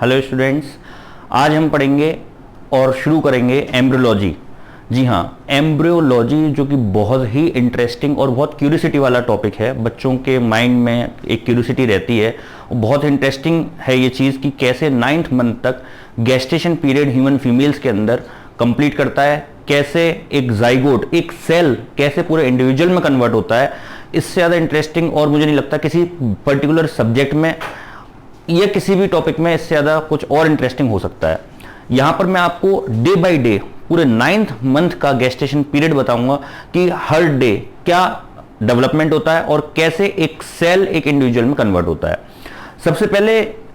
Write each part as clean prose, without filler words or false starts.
Hello students, आज हम पढ़ेंगे और शुरू करेंगे एम्ब्रियोलॉजी। जी हाँ, एम्ब्रियोलॉजी जो कि बहुत ही इंटरेस्टिंग और बहुत क्यूरियोसिटी वाला टॉपिक है। बच्चों के माइंड में एक क्यूरियोसिटी रहती है और बहुत इंटरेस्टिंग है ये चीज़ कि कैसे 9th मंथ तक गेस्टेशन पीरियड ह्यूमन फीमेल्स के अंदर कंप्लीट करता है, कैसे एक जाइगोट, एक सेल कैसे पूरे इंडिविजुअल में कन्वर्ट होता है। इससे ज़्यादा इंटरेस्टिंग और मुझे नहीं लगता किसी पर्टिकुलर सब्जेक्ट में या किसी भी टॉपिक में इससे ज़्यादा कुछ और इंटरेस्टिंग हो सकता है। यहाँ पर मैं आपको डे बाय डे पूरे 9th मंथ का गेस्टेशन पीरियड बताऊंगा कि हर डे क्या डेवलपमेंट होता है और कैसे एक सेल एक इंडिविजुअल में कन्वर्ट होता है। सबसे पहले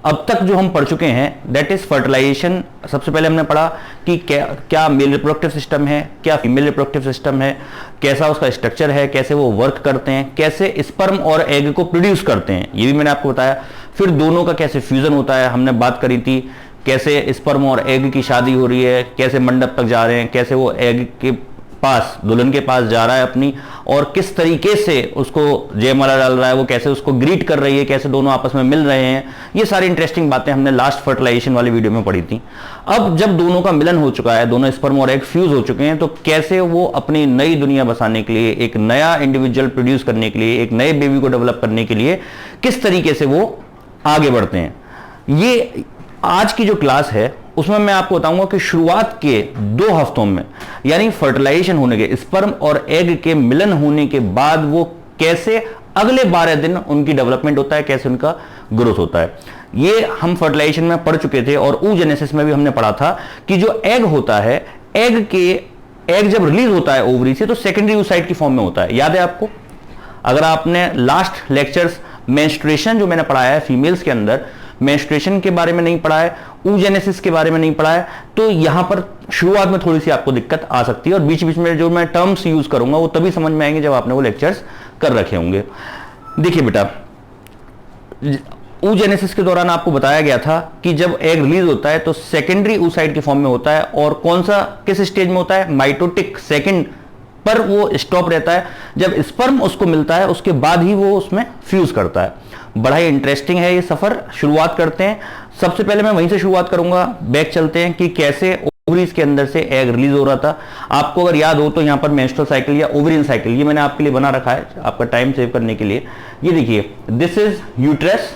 अब तक जो हम पढ़ चुके हैं दैट इज फर्टिलाइजेशन। सबसे पहले हमने पढ़ा कि क्या मेल रिप्रोडक्टिव सिस्टम है, क्या फीमेल रिप्रोडक्टिव सिस्टम है, कैसा उसका स्ट्रक्चर है, कैसे वो वर्क करते हैं, कैसे स्पर्म और एग को प्रोड्यूस करते हैं, ये भी मैंने आपको बताया। फिर दोनों का कैसे फ्यूजन होता है हमने बात करी थी, कैसे स्पर्म और एग की शादी हो रही है, कैसे मंडप तक जा रहे हैं, कैसे वो एग के पास दुल्हन के पास जा रहा है अपनी, और किस तरीके से उसको जयमाला डाल रहा है, वो कैसे उसको ग्रीट कर रही है, कैसे दोनों आपस में मिल रहे हैं। ये सारी इंटरेस्टिंग बातें हमने लास्ट फर्टिलाइजेशन वाली वीडियो में पढ़ी थी। अब जब दोनों का मिलन हो चुका है, दोनों स्पर्म और एग फ्यूज हो चुके हैं, तो कैसे वो अपनी नई दुनिया बसाने के लिए, एक नया इंडिविजुअल प्रोड्यूस करने के लिए, एक नए बेबी को डेवलप करने के लिए किस तरीके से वो आगे बढ़ते हैं। ये आज की जो क्लास है उसमें मैं आपको बताऊंगा कि शुरुआत के 2 हफ्तों में, यानी फर्टिलाइजेशन होने के, स्पर्म और एग के मिलन होने के बाद वो कैसे अगले 12 दिन उनकी डेवलपमेंट होता है, कैसे उनका ग्रोथ होता है। ये हम फर्टिलाइजेशन में पढ़ चुके थे और oogenesis में भी हमने पढ़ा था कि जो एग होता है, एग जब रिलीज होता है ओवरी से तो सेकेंडरी oocyte की फॉर्म में होता है। याद है आपको? अगर आपने लास्ट लेक्चर्स मेंस्ट्रुएशन जो मैंने पढ़ाया है फीमेल्स के अंदर, मेंस्ट्रुएशन के बारे में नहीं पढ़ा है, oogenesis के बारे में नहीं पढ़ा है, तो यहां पर शुरुआत में थोड़ी सी आपको दिक्कत आ सकती है और बीच बीच में जो मैं टर्म्स यूज करूंगा वो तभी समझ में आएंगे जब आपने वो लेक्चर्स कर रखे होंगे। देखिए बेटा, oogenesis के दौरान आपको बताया गया था कि जब एग रिलीज होता है तो सेकेंडरी oocyte के फॉर्म में होता है, और कौन सा किस स्टेज में होता है, माइटोटिक सेकेंड पर वो स्टॉप रहता है। जब स्पर्म उसको मिलता है उसके बाद ही वो उसमें फ्यूज करता है। बड़ा ही इंटरेस्टिंग है ये सफर। शुरुआत करते हैं, सबसे पहले मैं वहीं से शुरुआत करूंगा, बैक चलते हैं कि कैसे ओवरीज के अंदर से एग रिलीज हो रहा था। आपको अगर याद हो तो यहां पर मेंस्ट्रुअल साइकिल या ओवरियन साइकिल ये मैंने आपके लिए बना रखा है आपका टाइम सेव करने के लिए। ये देखिए, दिस इज यूट्रस,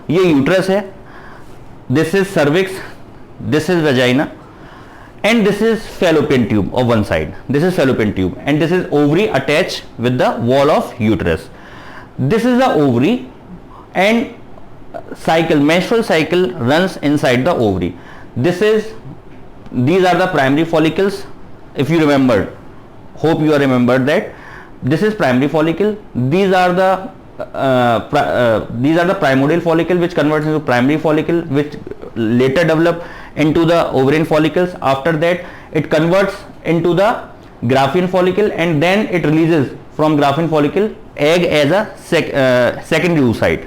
ये यूट्रस है, this is cervix, this is vagina, and this is fallopian tube of one side. This is fallopian tube and this is ovary attached with the wall of uterus. This is the ovary and cycle, menstrual cycle runs inside the ovary. These are the primary follicles. If you remember, hope you are remembered that this is primary follicle. These are the primordial follicle which converts into primary follicle, which later develop into the ovarian follicles. After that it converts into the Graafian follicle and then it releases from Graafian follicle egg as a secondary oocyte.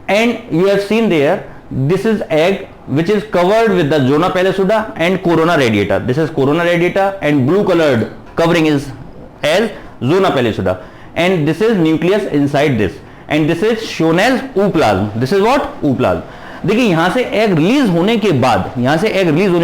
And you have seen there, this is egg which is covered with the zona pellucida and corona radiata. This is corona radiata and blue colored covering is as zona pellucida, and this is nucleus inside this, and this is shown as ooplasm. This is what? Ooplasm. देखिए, यहां से egg release होने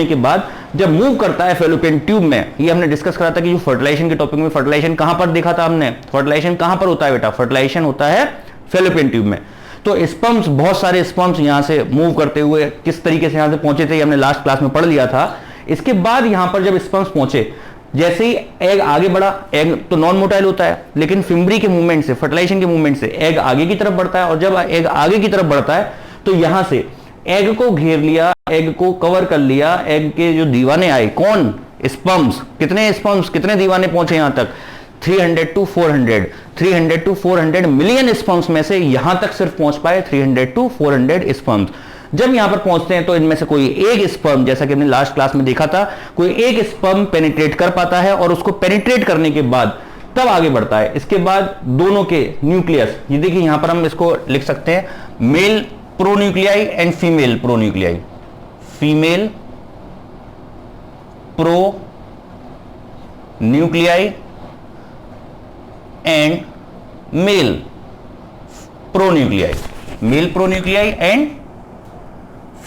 के बाद जब move करता है fallopian tube में, ये हमने डिस्कस करा था कि जो फर्टिलाइजेशन के टॉपिक में, फर्टिलाइजेशन कहां पर देखा था हमने, फर्टिलाइजेशन कहां पर होता है बेटा, फर्टिलाइजेशन होता है फेलोपियन ट्यूब में। तो स्पर्म्स, बहुत सारे स्पर्म्स यहां से मूव करते हुए किस तरीके से यहां से पहुंचे थे हमने लास्ट क्लास में पढ़ लिया था। इसके बाद यहां पर जब स्पर्म्स पहुंचे, जैसे ही एग आगे बढ़ा, एग तो नॉन मोटाइल होता है, लेकिन फिम्बरी के मूवमेंट से, फर्टिलाइजेशन के मूवमेंट से एग आगे की तरफ बढ़ता है, और जब एग आगे की तरफ बढ़ता है तो यहां से एग को घेर लिया, एग को कवर कर लिया, एग के जो दीवाने आए, कौन? स्पर्म्स। कितने दीवाने पहुंचे यहां तक? 300 to 400 मिलियन स्पर्म्स में से यहां तक सिर्फ पहुंच पाए 300 to 400 स्पर्म्स। जब यहां पर पहुंचते हैं तो इनमें से कोई एक स्पर्म, जैसा कि हमने लास्ट क्लास में देखा था, कोई एक स्पर्म पेनिट्रेट कर पाता है, और उसको पेनिट्रेट करने के बाद तब आगे बढ़ता है। इसके बाद दोनों के न्यूक्लियस, ये देखिए यहां पर हम इसको लिख सकते हैं, male pronuclei and female pronuclei, female pronuclei and male pronuclei, male pronuclei and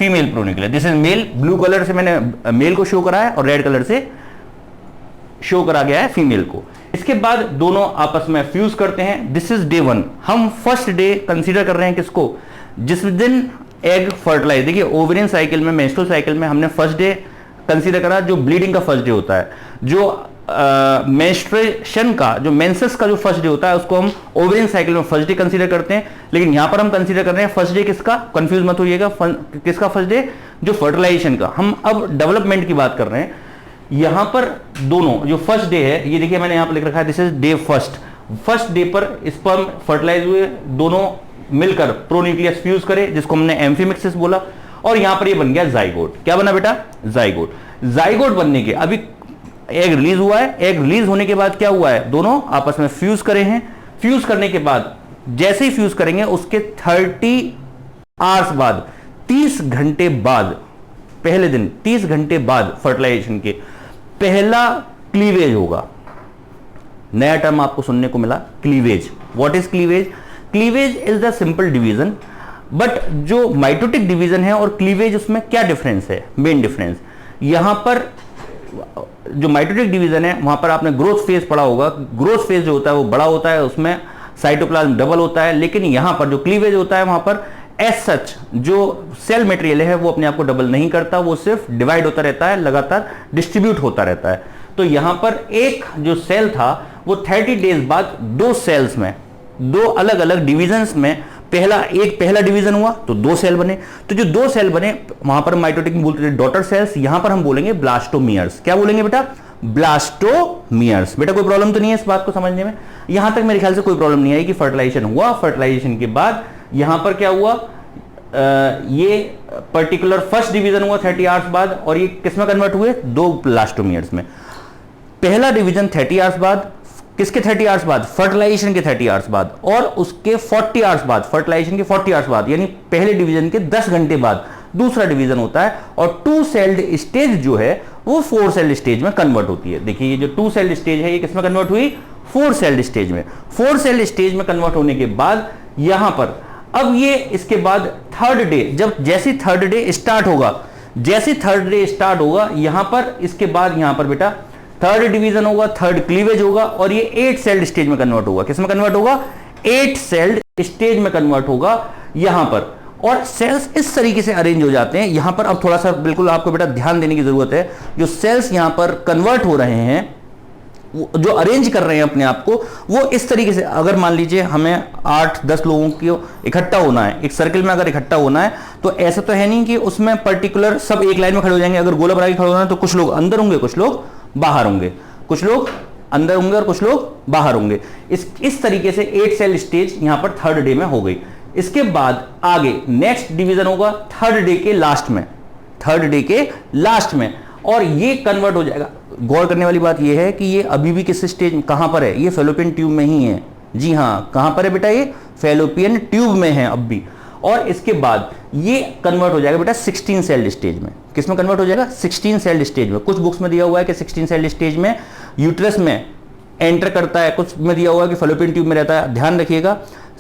female pronucleus, this is male, blue colour से मैंने मेल को शो करा है और रेड कलर से शो करा गया है फीमेल को। इसके बाद दोनों आपस में फ्यूज करते हैं, दिस इज डे 1। हम फर्स्ट डे कंसीडर कर रहे हैं किसको, जिस दिन एग फर्टिलाइज, देखिए ओवेरियन साइकिल में, मेंस्ट्रुअल साइकिल में हमने फर्स्ट डे कंसीडर करा जो ब्लीडिंग का फर्स्ट डे होता है, जो मेंस्ट्रुएशन का, जो मेंसेस का जो फर्स्ट डे होता है उसको हम ओवेरियन साइकिल में फर्स्ट डे कंसीडर करते हैं। लेकिन यहां पर हम कंसीडर कर रहे हैं फर्स्ट डे किसका, कंफ्यूज मत होइएगा, किसका फर्स्ट डे, जो फर्टिलाइजेशन का। हम अब डेवलपमेंट की बात कर रहे हैं। यहां पर दोनों जो फर्स्ट डे है, ये देखिए मैंने यहां पर लिख रखा है this is day first day पर स्पर्म फर्टिलाइज हुए, दोनों मिलकर प्रोन्यूक्लियस फ्यूज करे जिसको हमने एम्फीमिक्सिस बोला, और यहां पर ये बन गया जाइगोट। क्या बना बेटा, जाइगोट। जाइगोट बनने के अभी एग रिलीज हुआ है, एग रिलीज होने के बाद क्या हुआ है, दोनों आपस में फ्यूज करे हैं। फ्यूज करने के बाद जैसे ही फ्यूज करेंगे उसके 30 आवर्स बाद, 30 घंटे बाद, पहले दिन 30 घंटे बाद फर्टिलाइजेशन के पहला क्लीवेज होगा। नया टर्म आपको सुनने को मिला, cleavage. What is cleavage? Cleavage is the simple division, but जो माइटोटिक डिवीजन है और क्लीवेज, उसमें क्या डिफरेंस है, मेन डिफरेंस यहां पर जो माइटोटिक डिवीजन है वहां पर आपने ग्रोथ फेज पढ़ा होगा, ग्रोथ फेज जो होता है वो बड़ा होता है, उसमें साइटोप्लाज्म डबल होता है। लेकिन यहां पर जो क्लीवेज होता है वहां पर एज सच जो सेल मटेरियल है वो अपने आप को डबल नहीं करता, वो सिर्फ डिवाइड होता रहता है, लगातार डिस्ट्रीब्यूट होता रहता है। तो यहां पर एक जो सेल था वो 30 डेज बाद दो सेल्स में, दो अलग अलग डिविजन्स में, पहला डिवीजन हुआ तो दो सेल बने। तो जो दो सेल बने वहां पर माइटोटिक में बोलते थे डॉटर सेल्स, यहां पर हम बोलेंगे ब्लास्टोमियर्स। क्या बोलेंगे बेटा? ब्लास्टोमियर्स। बेटा कोई प्रॉब्लम तो नहीं है इस बात को समझने में? यहां तक मेरे ख्याल से कोई प्रॉब्लम नहीं आई कि फर्टिलाइजेशन हुआ, फर्टिलाइजेशन के बाद यहां पर क्या हुआ, ये पर्टिकुलर फर्स्ट डिवीजन हुआ 30 आवर्स बाद, और ये किसमें कन्वर्ट हुए, दो ब्लास्टोमियर्स में। पहला डिवीजन 30 आवर्स बाद, किसके 30 आवर्स बाद, फर्टिलाइजेशन के 30 आवर्स बाद, और उसके 40 आवर्स बाद, फर्टिलाइजेशन के 40 आवर्स बाद, यानी पहले डिवीजन के 10 घंटे बाद दूसरा डिवीजन होता है, और 2 सेल्ड स्टेज जो है वो 4 सेल्ड स्टेज में कन्वर्ट होती है। देखिए ये जो 2 सेल्ड स्टेज है ये किसमें कन्वर्ट हुई, 4 सेल्ड स्टेज में। 4 सेल्ड स्टेज में कन्वर्ट होने के बाद यहां पर अब ये इसके बाद थर्ड डे, जैसे थर्ड डे स्टार्ट होगा, यहां पर इसके बाद यहां पर बेटा थर्ड डिवीजन होगा, थर्ड क्लीवेज होगा, और ये 8 सेल्ड स्टेज में कन्वर्ट होगा। किसमें कन्वर्ट होगा, 8 सेल्ड स्टेज में कन्वर्ट होगा यहां पर। और सेल्स इस तरीके से अरेंज हो जाते हैं यहां पर। अब थोड़ा सा बिल्कुल आपको बेटा ध्यान देने की जरूरत है, जो सेल्स यहां पर कन्वर्ट हो रहे हैं, जो अरेंज कर रहे हैं अपने आप को, वो इस तरीके से, अगर मान लीजिए हमें 8-10 लोगों को इकट्ठा होना है एक सर्किल में, अगर इकट्ठा होना है तो ऐसा तो है नहीं कि उसमें पर्टिकुलर सब एक लाइन में खड़े हो जाएंगे। अगर गोला बना के खड़े होना है तो कुछ लोग अंदर होंगे, कुछ लोग बाहर होंगे, कुछ लोग अंदर होंगे और कुछ लोग बाहर होंगे। इस तरीके से 8 सेल स्टेज यहां पर थर्ड डे में हो गई। इसके बाद आगे नेक्स्ट डिवीजन होगा थर्ड डे के लास्ट में, और ये कन्वर्ट हो जाएगा। गौर करने वाली बात यह है कि ये अभी भी किस स्टेज, कहां पर है, ये फैलोपियन ट्यूब में ही है। जी हां, कहां पर है बेटा, ये फैलोपियन ट्यूब में है अब भी। और इसके बाद ये कन्वर्ट हो जाएगा बेटा 16 सेल्ड स्टेज में। किसमें कन्वर्ट हो जाएगा, 16 सेल्ड स्टेज में। कुछ बुक्स में दिया हुआ है कि 16 सेल्ड स्टेज में यूट्रस में एंटर करता है, कुछ में दिया हुआ है कि फैलोपियन ट्यूब में रहता है। ध्यान रखिएगा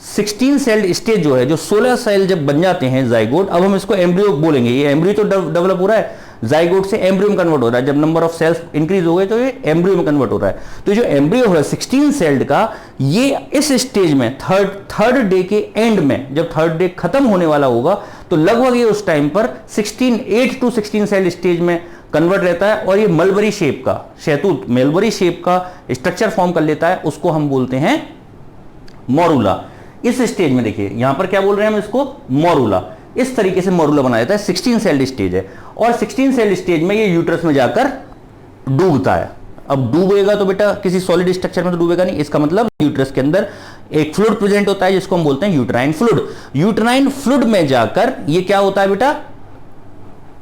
16 सेल्ड स्टेज जो है, जो 16 सेल जब बन जाते हैं जाइगोट, अब हम इसको एम्ब्रियो बोलेंगे। ये एम्ब्रियो तो डेवलप हो रहा है, जाइगोट से एम्ब्रियो में कन्वर्ट हो रहा है। जब नंबर ऑफ सेल्स इंक्रीज हो गए तो ये एम्ब्रियो में कन्वर्ट हो रहा है। तो जो एम्ब्रियो हो रहा है 16 सेल्ड का, ये इस स्टेज में थर्ड डे के एंड में, जब थर्ड डे खत्म होने वाला होगा तो लगभग ये उस टाइम पर 8 to 16 सेल स्टेज में कन्वर्ट रहता है, और ये मलबरी शेप का, शहतूत मलबरी शेप का स्ट्रक्चर फॉर्म कर लेता है। उसको हम बोलते हैं मोरूला। इस स्टेज में देखिए यहां पर क्या बोल रहे हैं हम इसको, मोरूला। इस तरीके से मोरूला बना देता है। 16 सेल्ड स्टेज है, और 16 सेल्ड स्टेज में ये यूट्रस में जाकर डूबता है। अब डूबेगा तो बेटा किसी सॉलिड स्ट्रक्चर में तो डूबेगा नहीं, इसका मतलब यूट्रस के अंदर एक फ्लूइड प्रेजेंट होता है जिसको हम बोलते हैं यूट्राइन फ्लूइड। यूट्राइन फ्लूइड में जाकर ये क्या होता है बेटा,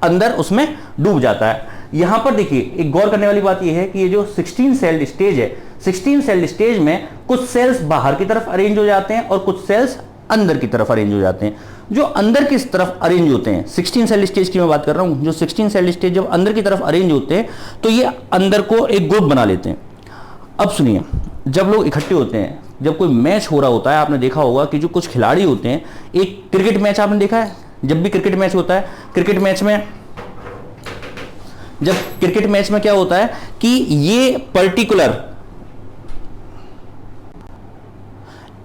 अंदर उसमें डूब जाता है। यहां पर देखिए एक गौर करने वाली बात यह है कि ये जो 16 सेल्ड स्टेज है, 16 सेल्ड स्टेज में कुछ सेल्स बाहर की तरफ अरेंज हो जाते हैं और कुछ सेल्स अंदर की तरफ अरेंज हो जाते हैं। जो अंदर की तरफ अरेंज होते हैं, 16 सेल स्टेज की मैं बात कर रहा हूं, जो 16 सेल स्टेज जब अंदर की तरफ अरेंज होते हैं तो ये अंदर को एक ग्रुप बना लेते हैं। अब सुनिए, जब लोग इकट्ठे होते हैं, जब कोई मैच हो रहा होता है, आपने देखा होगा कि जो कुछ खिलाड़ी होते हैं, एक क्रिकेट मैच आपने देखा है, जब भी क्रिकेट मैच होता है, जब क्रिकेट मैच में क्या होता है कि ये पर्टिकुलर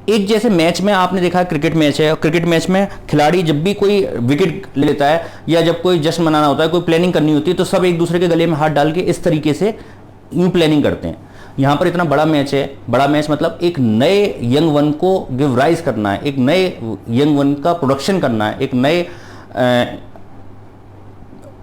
एक जैसे मैच में आपने देखा क्रिकेट मैच है, और क्रिकेट मैच में खिलाड़ी जब भी कोई विकेट ले लेता है या जब कोई जश्न मनाना होता है, कोई प्लानिंग करनी होती है, तो सब एक दूसरे के गले में हाथ डाल के इस तरीके से यूं प्लानिंग करते हैं। यहां पर इतना बड़ा मैच है, बड़ा मैच मतलब एक नए यंग वन को गिव राइज करना है, एक नए यंग वन का प्रोडक्शन करना है, एक नए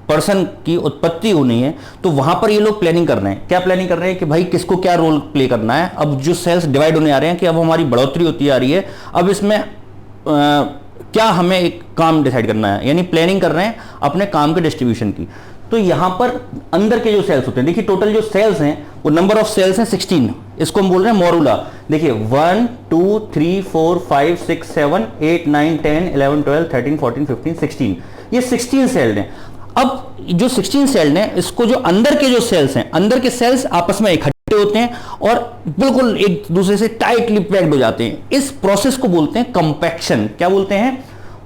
पर्सन की उत्पत्ति होनी है, तो वहां पर ये लोग प्लानिंग कर रहे हैं। क्या प्लानिंग कर रहे हैं कि भाई किसको क्या रोल प्ले करना है। अब जो सेल्स डिवाइड होने आ रहे हैं कि अब हमारी बढ़ोतरी होती आ रही है, अब इसमें क्या हमें एक काम डिसाइड करना है, यानी प्लानिंग कर रहे हैं अपने काम के डिस्ट्रीब्यूशन की। तो यहां पर अंदर के जो सेल्स होते हैं, देखिए टोटल जो सेल्स हैं वो नंबर ऑफ सेल्स हैं 16, इसको हम बोल रहे हैं मोरूला। देखिए 1 2 3 4 5 6 7 8 9 10 11 12 13 14 15 16, ये 16 सेल हैं। अब जो 16 सेल हैं, इसको जो अंदर के जो सेल्स हैं, अंदर के सेल्स आपस में इकट्ठे होते हैं और बिल्कुल एक दूसरे से टाइटली पैक्ड हो जाते हैं। इस प्रोसेस को बोलते हैं कंपैक्शन। क्या बोलते हैं?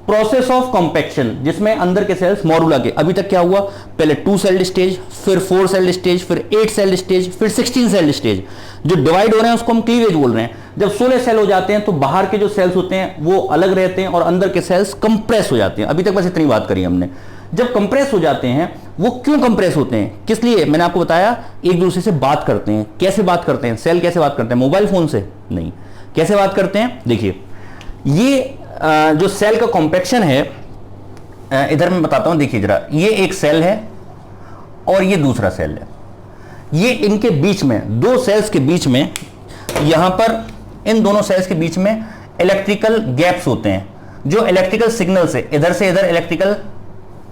प्रोसेस ऑफ कंपैक्शन, जिसमें अंदर के सेल्स मोरूला के, अभी तक क्या हुआ, पहले 2 सेल स्टेज, फिर 4 सेल स्टेज, फिर 8 सेल स्टेज, फिर 16 सेल स्टेज। जो डिवाइड हो रहे हैं उसको हम क्लीवेज बोल रहे हैं। जब 16 सेल हो जाते हैं तो बाहर के जो सेल्स होते हैं वो अलग रहते हैं और अंदर के सेल्स कंप्रेस हो जाते हैं। अभी तक बस इतनी बात करी हमने। जब कंप्रेस हो जाते हैं, वो क्यों कंप्रेस होते हैं, किस लिए, मैंने आपको बताया, एक दूसरे से बात करते हैं। कैसे बात करते हैं? सेल कैसे बात करते हैं? मोबाइल फोन से नहीं। कैसे बात करते हैं? देखिए, ये जो सेल का कॉम्पैक्शन है, इधर मैं बताता हूं, देखिए जरा, ये एक सेल है और ये दूसरा सेल है। ये इनके बीच में, दो सेल्स के बीच में, यहां पर इन दोनों सेल्स के बीच में इलेक्ट्रिकल गैप्स होते हैं। जो इलेक्ट्रिकल सिग्नल से इधर इलेक्ट्रिकल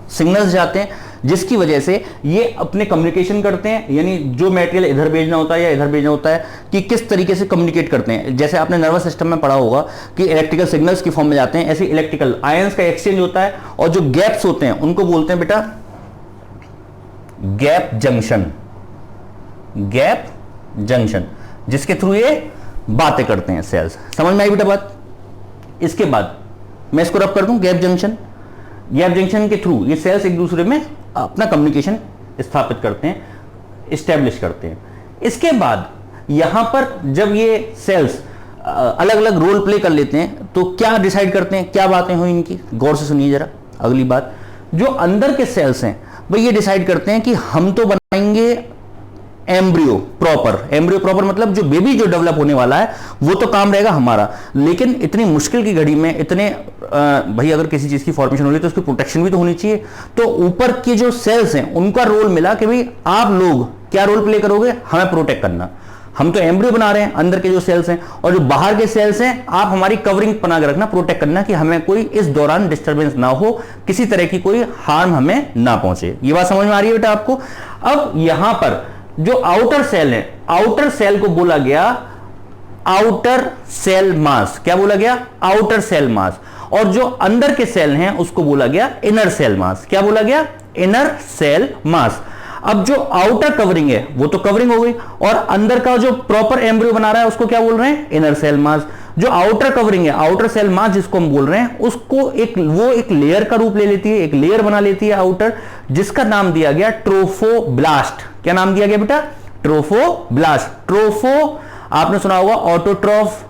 सिग्नल्स जाते हैं, जिसकी वजह से ये अपने कम्युनिकेशन करते हैं, यानी जो मटेरियल इधर भेजना होता है या इधर भेजना होता है, कि किस तरीके से कम्युनिकेट करते हैं। जैसे आपने नर्वस सिस्टम में पढ़ा होगा कि इलेक्ट्रिकल सिग्नल्स की फॉर्म में जाते हैं, ऐसे इलेक्ट्रिकल आयंस का एक्सचेंज होता है, और जो गैप्स होते हैं उनको बोलते हैं बेटा गैप जंक्शन। गैप जंक्शन, जिसके थ्रू ये बातें करते हैं सेल्स। समझ में आई बेटा बात? इसके बाद मैं इसको रब कर दूं, गैप जंक्शन। गैप जंक्शन के थ्रू ये सेल्स एक दूसरे में अपना कम्युनिकेशन स्थापित करते हैं, एस्टेब्लिश करते हैं। इसके बाद यहां पर जब ये सेल्स अलग अलग रोल प्ले कर लेते हैं, तो क्या डिसाइड करते हैं, क्या बातें हुई इनकी, गौर से सुनिए जरा। अगली बात, जो अंदर के सेल्स हैं भाई ये डिसाइड करते हैं कि हम तो बनाएंगे एम्ब्रियो प्रॉपर। एम्ब्रियो प्रॉपर मतलब जो बेबी जो डेवलप होने वाला है वो तो काम रहेगा हमारा, लेकिन इतनी मुश्किल की घड़ी में, इतने भाई अगर किसी चीज की फॉर्मेशन हो रही है तो उसकी प्रोटेक्शन भी तो होनी चाहिए। तो ऊपर के जो सेल्स हैं उनका रोल मिला कि भाई आप लोग क्या रोल प्ले करोगे, हमें प्रोटेक्ट करना। हम तो एम्ब्रियो बना रहे हैं, अंदर के जो सेल्स हैं, और जो बाहर के सेल्स हैं आप हमारी कवरिंग बना के रखना, प्रोटेक्ट करना, कि हमें कोई इस दौरान डिस्टर्बेंस ना हो, किसी तरह की कोई हार्म हमें ना पहुंचे। ये बात समझ में आ रही है बेटा आपको? अब यहां पर जो आउटर सेल है, आउटर सेल को बोला गया आउटर सेल मास। क्या बोला गया? Outer cell mass. और जो अंदर के सेल हैं उसको बोला गया इनर सेल मास। क्या बोला गया? Inner cell mass. अब जो आउटर कवरिंग है वो तो कवरिंग हो गई, और अंदर का जो प्रॉपर एम्ब्रियो बना रहा है उसको क्या बोल रहे हैं? Inner cell mass. जो आउटर कवरिंग है, आउटर सेल मास जिसको हम बोल रहे हैं, उसको वो एक लेयर का रूप ले लेती है, एक लेयर बना लेती है आउटर, जिसका नाम दिया गया ट्रोफोब्लास्ट। क्या नाम दिया गया बेटा? ट्रोफोब्लास्ट। ट्रोफो आपने सुना होगा ऑटोट्रॉफ,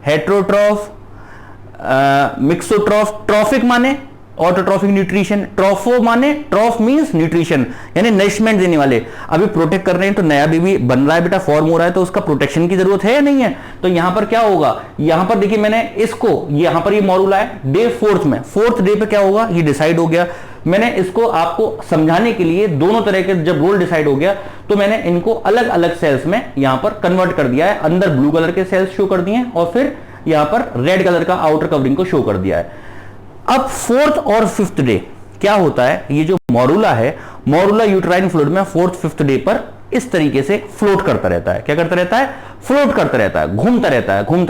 हेट्रोट्रॉफ, मिक्सोट्रॉफ। ट्रॉफिक माने ऑटोट्रॉफिक न्यूट्रिशन, ट्रॉफो माने ट्रॉफ मींस न्यूट्रिशन, यानी नरिशमेंट देने वाले। अभी प्रोटेक्ट कर रहे हैं तो नया बेबी बन रहा है बेटा, फॉर्म हो रहा है, तो उसका प्रोटेक्शन की जरूरत है या नहीं है? तो यहां पर क्या होगा, यहां पर देखिए मैंने इसको, यहां पर ये मॉरूला है, डे 4 में, 4th डे पे क्या होगा ये डिसाइड हो गया। मैंने इसको आपको समझाने के लिए दोनों तरह के जब रोल डिसाइड हो गया तो मैंने इनको अलग अलग सेल्स में यहां पर कन्वर्ट कर दिया है। अंदर ब्लू कलर के सेल्स शो कर दिए हैं और फिर यहां पर रेड कलर का आउटर कवरिंग को शो कर दिया है। अब 4th और 5th डे क्या होता है, ये जो मॉरूला है, मॉरूला यूट्राइन फ्लूइड में 4th 5th डे पर इस तरीके से फ्लोट करता रहता है। क्या करता रहता है? फ्लोट करता रहता है, घूमता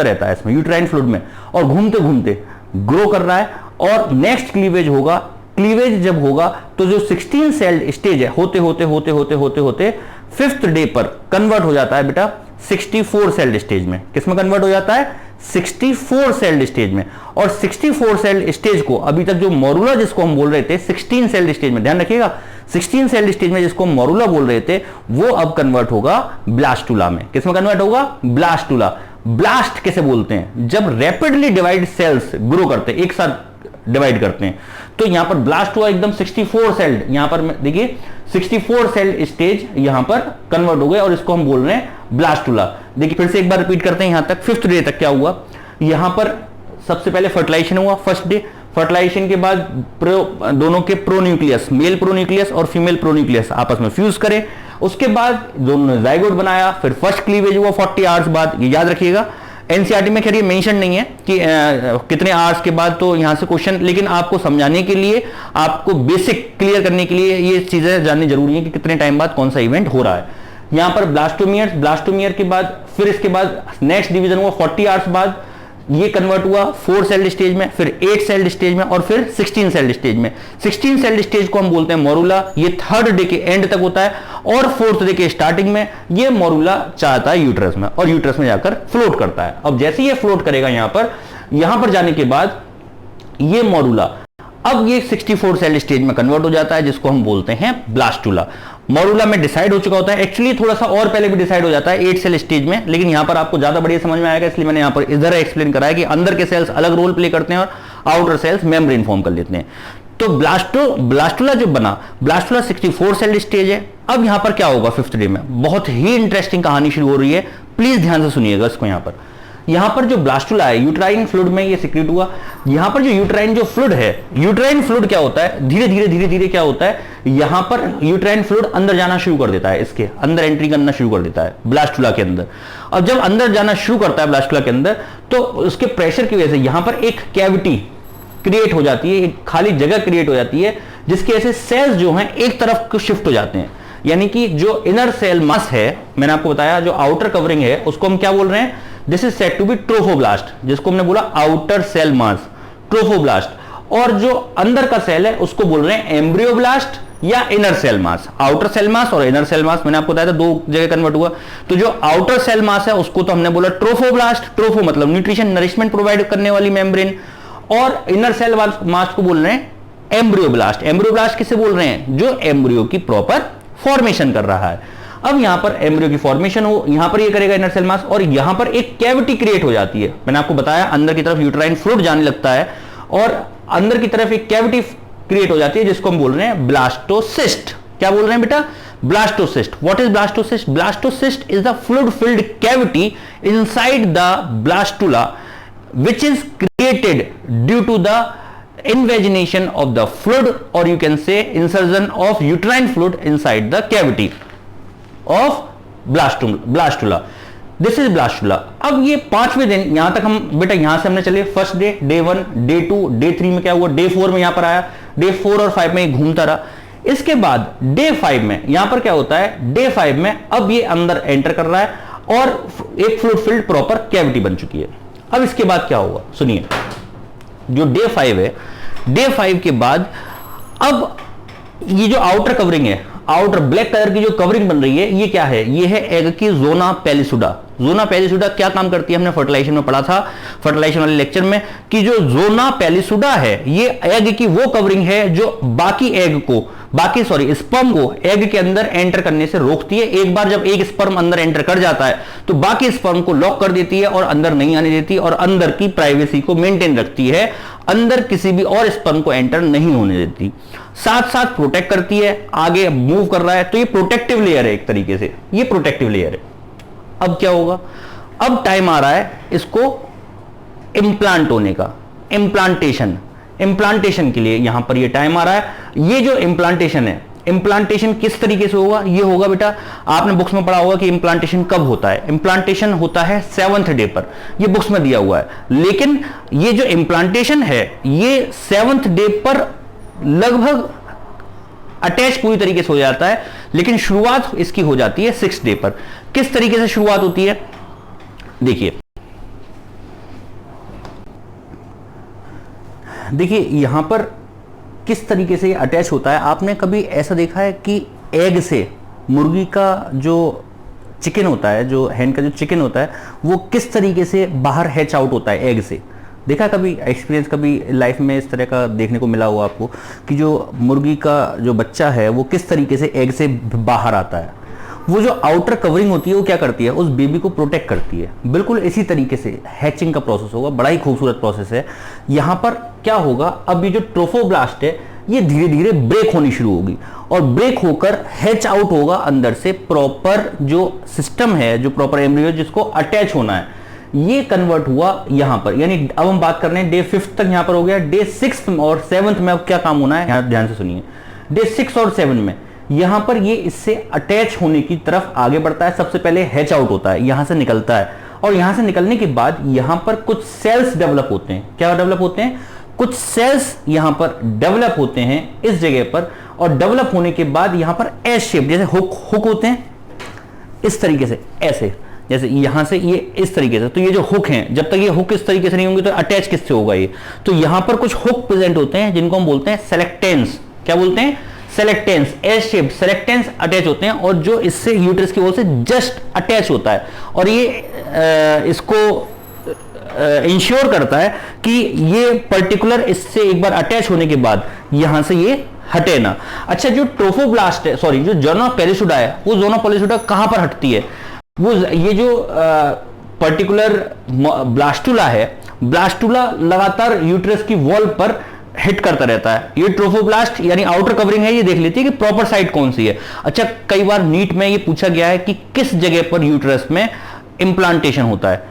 रहता है इसमें यूट्राइन फ्लूइड में, और घूमते घूमते ग्रो कर रहा है। और नेक्स्ट क्लीवेज होगा, क्लीवेज जब होगा तो जो 16 सेल्ड स्टेज है, होते होते 5th डे पर कन्वर्ट हो जाता है बेटा 64 सेल्ड स्टेज में। किसमें कन्वर्ट हो जाता है? 64 सेल्ड स्टेज में। और 64 सेल्ड स्टेज को अभी तक जो मोरूला जिसको हम बोल रहे थे 16 सेल्ड स्टेज में, ध्यान रखिएगा 16 सेल्ड स्टेज में जिसको हम मोरूला बोल रहे थे वो अब कन्वर्ट होगा ब्लास्टुला में। किसमें कन्वर्ट होगा? ब्लास्टुला। ब्लास्ट किसे बोलते हैं? जब रैपिडली डिवाइड सेल्स ग्रो करते हैं, एक साथ डिवाइड करते हैं, तो यहां पर ब्लास्ट हुआ एकदम 64 सेल्ड, यहां पर देखिए 64 सेल्ड स्टेज यहां पर कन्वर्ट हो गए और इसको हम बोल रहे हैं ब्लास्टुला। देखिए फिर से एक बार रिपीट करते हैं, यहां तक 5th डे तक क्या हुआ। यहां पर सबसे पहले फर्टिलाइजेशन हुआ फर्स्ट डे। फर्टिलाइजेशन के बाद दोनों के प्रोन्यूक्लियस, मेल प्रोन्यूक्लियस और फीमेल प्रोन्यूक्लियस आपस में फ्यूज करे। उसके बाद दोनों ने जाइगोट बनाया, फिर फर्स्ट क्लीवेज हुआ 40 आवर्स बाद। ये याद रखिएगा, एनसीईआरटी में खैर ये मेंशन नहीं है कि कितने आवर्स के बाद, तो यहां से क्वेश्चन, लेकिन आपको समझाने के लिए, आपको बेसिक क्लियर करने के लिए ये चीजें जाननी जरूरी है कि कितने टाइम बाद कौन सा इवेंट हो रहा है। यहां पर ब्लास्टोमियर के बाद फिर इसके बाद नेक्स्ट डिवीजन हुआ 40 आवर्स बाद। ये कन्वर्ट हुआ 4 सेल्ड स्टेज में, फिर 8 सेल्ड स्टेज में और फिर 16 सेल्ड स्टेज में। 16 सेल्ड स्टेज को हम बोलते हैं मोरूला। ये 3rd डे के एंड तक होता है और 4th डे के स्टार्टिंग में ये मोरूला चाहता है यूट्रस में और यूट्रस में जाकर फ्लोट करता है। अब जैसे ये फ्लोट करेगा यहां पर जाने के बाद ये मोरूला अब ये 64 सेल स्टेज में कन्वर्ट हो जाता है जिसको हम बोलते हैं ब्लास्टुला। मोरूला में डिसाइड हो चुका होता है, एक्चुअली थोड़ा सा और पहले भी डिसाइड हो जाता है 8 सेल स्टेज में, लेकिन यहां पर आपको ज्यादा बढ़िया समझ में आएगा इसलिए मैंने यहां पर इधर एक्सप्लेन कराया कि अंदर के सेल्स अलग रोल प्ले करते हैं और आउटर सेल्स मेम्ब्रेन फॉर्म कर लेते हैं। तो ब्लास्टुला जो बना, ब्लास्टुला 64 सेल स्टेज है। अब यहां पर क्या होगा 5th डे में? बहुत ही इंटरेस्टिंग कहानी शुरू हो रही है, प्लीज ध्यान से सुनिएगा इसको। यहां पर जो ब्लास्टुला है यूट्राइन फ्लूइड में ये सिक्रीट हुआ। यहां पर जो यूट्राइन फ्लूइड है, यूट्राइन फ्लूइड क्या होता है, धीरे धीरे क्या होता है, यहां पर यूट्राइन फ्लूइड अंदर जाना शुरू कर देता है, इसके अंदर एंट्री करना शुरू कर देता है ब्लास्टुला के अंदर। अब जब अंदर जाना शुरू करता है ब्लास्टुला के अंदर, तो उसके प्रेशर की वजह से यहां पर एक कैविटी क्रिएट हो जाती है, एक खाली जगह क्रिएट हो जाती है, जिसकी वजह से सेल्स जो हैं एक तरफ को शिफ्ट हो जाते हैं। यानी कि जो इनर सेल मास है, मैंने आपको बताया जो आउटर कवरिंग है उसको हम क्या बोल रहे हैं, this is said to be trophoblast, जिसको हमने बोला आउटर सेल मास, ट्रोफोब्लास्ट। और जो अंदर का सेल है उसको बोल रहे हैं एम्ब्रियोब्लास्ट या inner cell mass. Outer cell mass और इनर सेल मास मैंने आपको बताया था, 2 जगह कन्वर्ट हुआ। तो जो आउटर सेल मास है उसको तो हमने बोला ट्रोफोब्लास्ट, ट्रोफो मतलब न्यूट्रिशन नरिशमेंट प्रोवाइड करने वाली मेम्ब्रेन, और इनर सेल मास को बोल रहे हैं एम्ब्रियोब्लास्ट। एम्ब्रियोब्लास्ट किसे बोल रहे हैं? जो एम्ब्रियो की प्रॉपर फॉर्मेशन कर रहा है। अब यहां पर एम्ब्रियो की फॉर्मेशन हो, यहां पर ये करेगा इनर सेल मास, और यहां पर एक कैविटी क्रिएट हो जाती है। मैंने आपको बताया अंदर की तरफ यूट्राइन फ्लूइड जाने लगता है और अंदर की तरफ एक कैविटी क्रिएट हो जाती है जिसको हम बोल रहे हैं ब्लास्टोसिस्ट। क्या बोल रहे हैं बेटा? Blastocyst. What is blastocyst? Blastocyst is the fluid filled cavity inside the blastula which is created due to the invagination of the fluid, or you can say insertion of uterine fluid inside the cavity of blastula. This is blastula. अब ये 5वें दिन, यहां तक हम बेटा यहां से हमने चले first day, day 1, day 2, day 3 में क्या हुआ, डे 4 में यहां पर आया, डे 4 और 5 में ये घूमता रहा। इसके बाद डे 5 में यहां पर क्या होता है, डे 5 में अब ये अंदर एंटर कर रहा है और एक फ्लूइड फिल्ड प्रॉपर कैविटी बन चुकी है। अब इसके बाद क्या होगा सुनिए, जो डे 5 है, डे 5 के बाद अब ये जो आउटर कवरिंग है, आउटर ब्लैक कलर की जो कवरिंग बन रही है, ये क्या है? ये है एग की जोना पेलिसुडा। जोना पेलिसुडा क्या काम करती है? हमने फर्टिलाइजेशन में पढ़ा था, फर्टिलाइजेशन वाले लेक्चर में, कि जो जोना पेलिसुडा है ये एग की वो कवरिंग है जो स्पर्म को एग के अंदर एंटर करने से रोकती है। एक बार जब एक स्पर्म अंदर एंटर कर जाता है तो बाकी स्पर्म को लॉक कर देती है और अंदर नहीं आने देती, और अंदर की प्राइवेसी को मेंटेन रखती है, अंदर किसी भी और स्पर्म को एंटर नहीं होने देती, साथ साथ प्रोटेक्ट करती है, आगे मूव कर रहा है। तो ये प्रोटेक्टिव लेयर है, एक तरीके से ये प्रोटेक्टिव लेयर है। अब क्या होगा? अब टाइम आ रहा है इसको इंप्लांट होने का, इंप्लांटेशन के लिए यहां पर ये टाइम आ रहा है। ये जो इंप्लांटेशन है, इंप्लांटेशन किस तरीके से होगा? ये होगा बेटा, आपने बुक्स में पढ़ा होगा कि इंप्लांटेशन कब होता है। इंप्लांटेशन होता है 7th डे पर, ये बुक्स में दिया हुआ है। लेकिन ये जो इंप्लांटेशन है ये 7th डे पर लगभग अटैच पूरी तरीके से हो जाता है, लेकिन शुरुआत इसकी हो जाती है 6th डे पर। किस तरीके से शुरुआत होती है देखिए, यहां पर किस तरीके से अटैच होता है। आपने कभी ऐसा देखा है कि एग से मुर्गी का जो चिकन होता है, जो hen का जो चिकन होता है, वो किस तरीके से बाहर हैच आउट होता है एग से। देखा कभी एक्सपीरियंस, कभी लाइफ में इस तरह का देखने को मिला हुआ आपको कि जो मुर्गी का जो बच्चा है वो किस तरीके से एग से बाहर आता है। वो जो आउटर कवरिंग होती है वो क्या करती है, उस बेबी को प्रोटेक्ट करती है। बिल्कुल इसी तरीके से हैचिंग का प्रोसेस होगा, बड़ा ही खूबसूरत प्रोसेस है। यहाँ पर क्या होगा, अब ये जो ट्रोफोब्लास्ट है ये धीरे धीरे ब्रेक होनी शुरू होगी और ब्रेक होकर हैच आउट होगा अंदर से। प्रॉपर जो सिस्टम है, जो प्रॉपर एम्ब्रियो जिसको अटैच होना है, ये कन्वर्ट हुआ यहाँ पर। यानी अब हम बात कर रहे हैं डे 5 तक यहाँ पर हो गया। डे 6 और 7 में अब क्या काम होना है, यहाँ ध्यान से सुनिए। डे 6 और 7 में यहाँ पर ये इससे अटैच होने की तरफ आगे बढ़ता है। सबसे पहले हैच आउट होता है, यहाँ से निकलता है और यहाँ से निकलने के बाद यहाँ पर कुछ सेल्स डेवलप होते हैं। क्या डेवलप होते हैं, कुछ सेल्स यहाँ पर डेवलप होते हैं इस जगह पर। और डेवलप होने के बाद यहाँ पर एस शेप, जैसे हुक होते हैं इस तरीके से, ऐसे जैसे यहां से ये इस तरीके से। तो ये जो हुक हैं, जब तक ये हुक इस तरीके से नहीं होंगे तो अटैच किससे होगा ये। तो यहां पर कुछ हुक प्रेजेंट होते हैं जिनको हम बोलते हैं सेलेक्टेंस। क्या बोलते हैं, सेलेक्टेंस। एस शेप सेलेक्टेंस अटैच होते हैं और जो इससे यूट्रस की वॉल से जस्ट अटैच होता है और ये इसको इंश्योर करता है कि ये पर्टिकुलर इससे एक बार अटैच होने के बाद यहां से ये हटे ना। अच्छा, जो ट्रोफोब्लास्ट है, सॉरी, जो जोना पेलिसुडा है, वो जोना पेलिसुडा कहां पर हटती है, वो ये जो पर्टिकुलर ब्लास्टुला है, ब्लास्टुला लगातार यूट्रस की वॉल पर हिट करता रहता है। ये ट्रोफोब्लास्ट यानी आउटर कवरिंग है, ये देख लेती है कि प्रॉपर साइड कौन सी है। अच्छा, कई बार नीट में ये पूछा गया है कि किस जगह पर यूट्रस में इंप्लांटेशन होता है।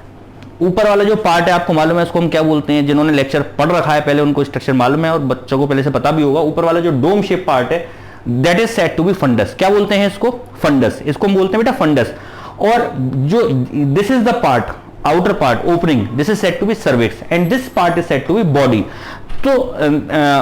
ऊपर वाला जो पार्ट है आपको मालूम है, इसको हम क्या बोलते हैं, जिन्होंने लेक्चर पढ़ रखा है पहले उनको स्ट्रक्चर मालूम है और बच्चों को पहले से पता भी होगा। ऊपर वाला जो डोम शेप पार्ट है, that is said to be fundus. क्या बोलते हैं इसको, फंडस। इसको हम बोलते हैं बेटा फंडस। और जो this is the part, outer part opening, this is said to be cervix and this part is said to be body. तो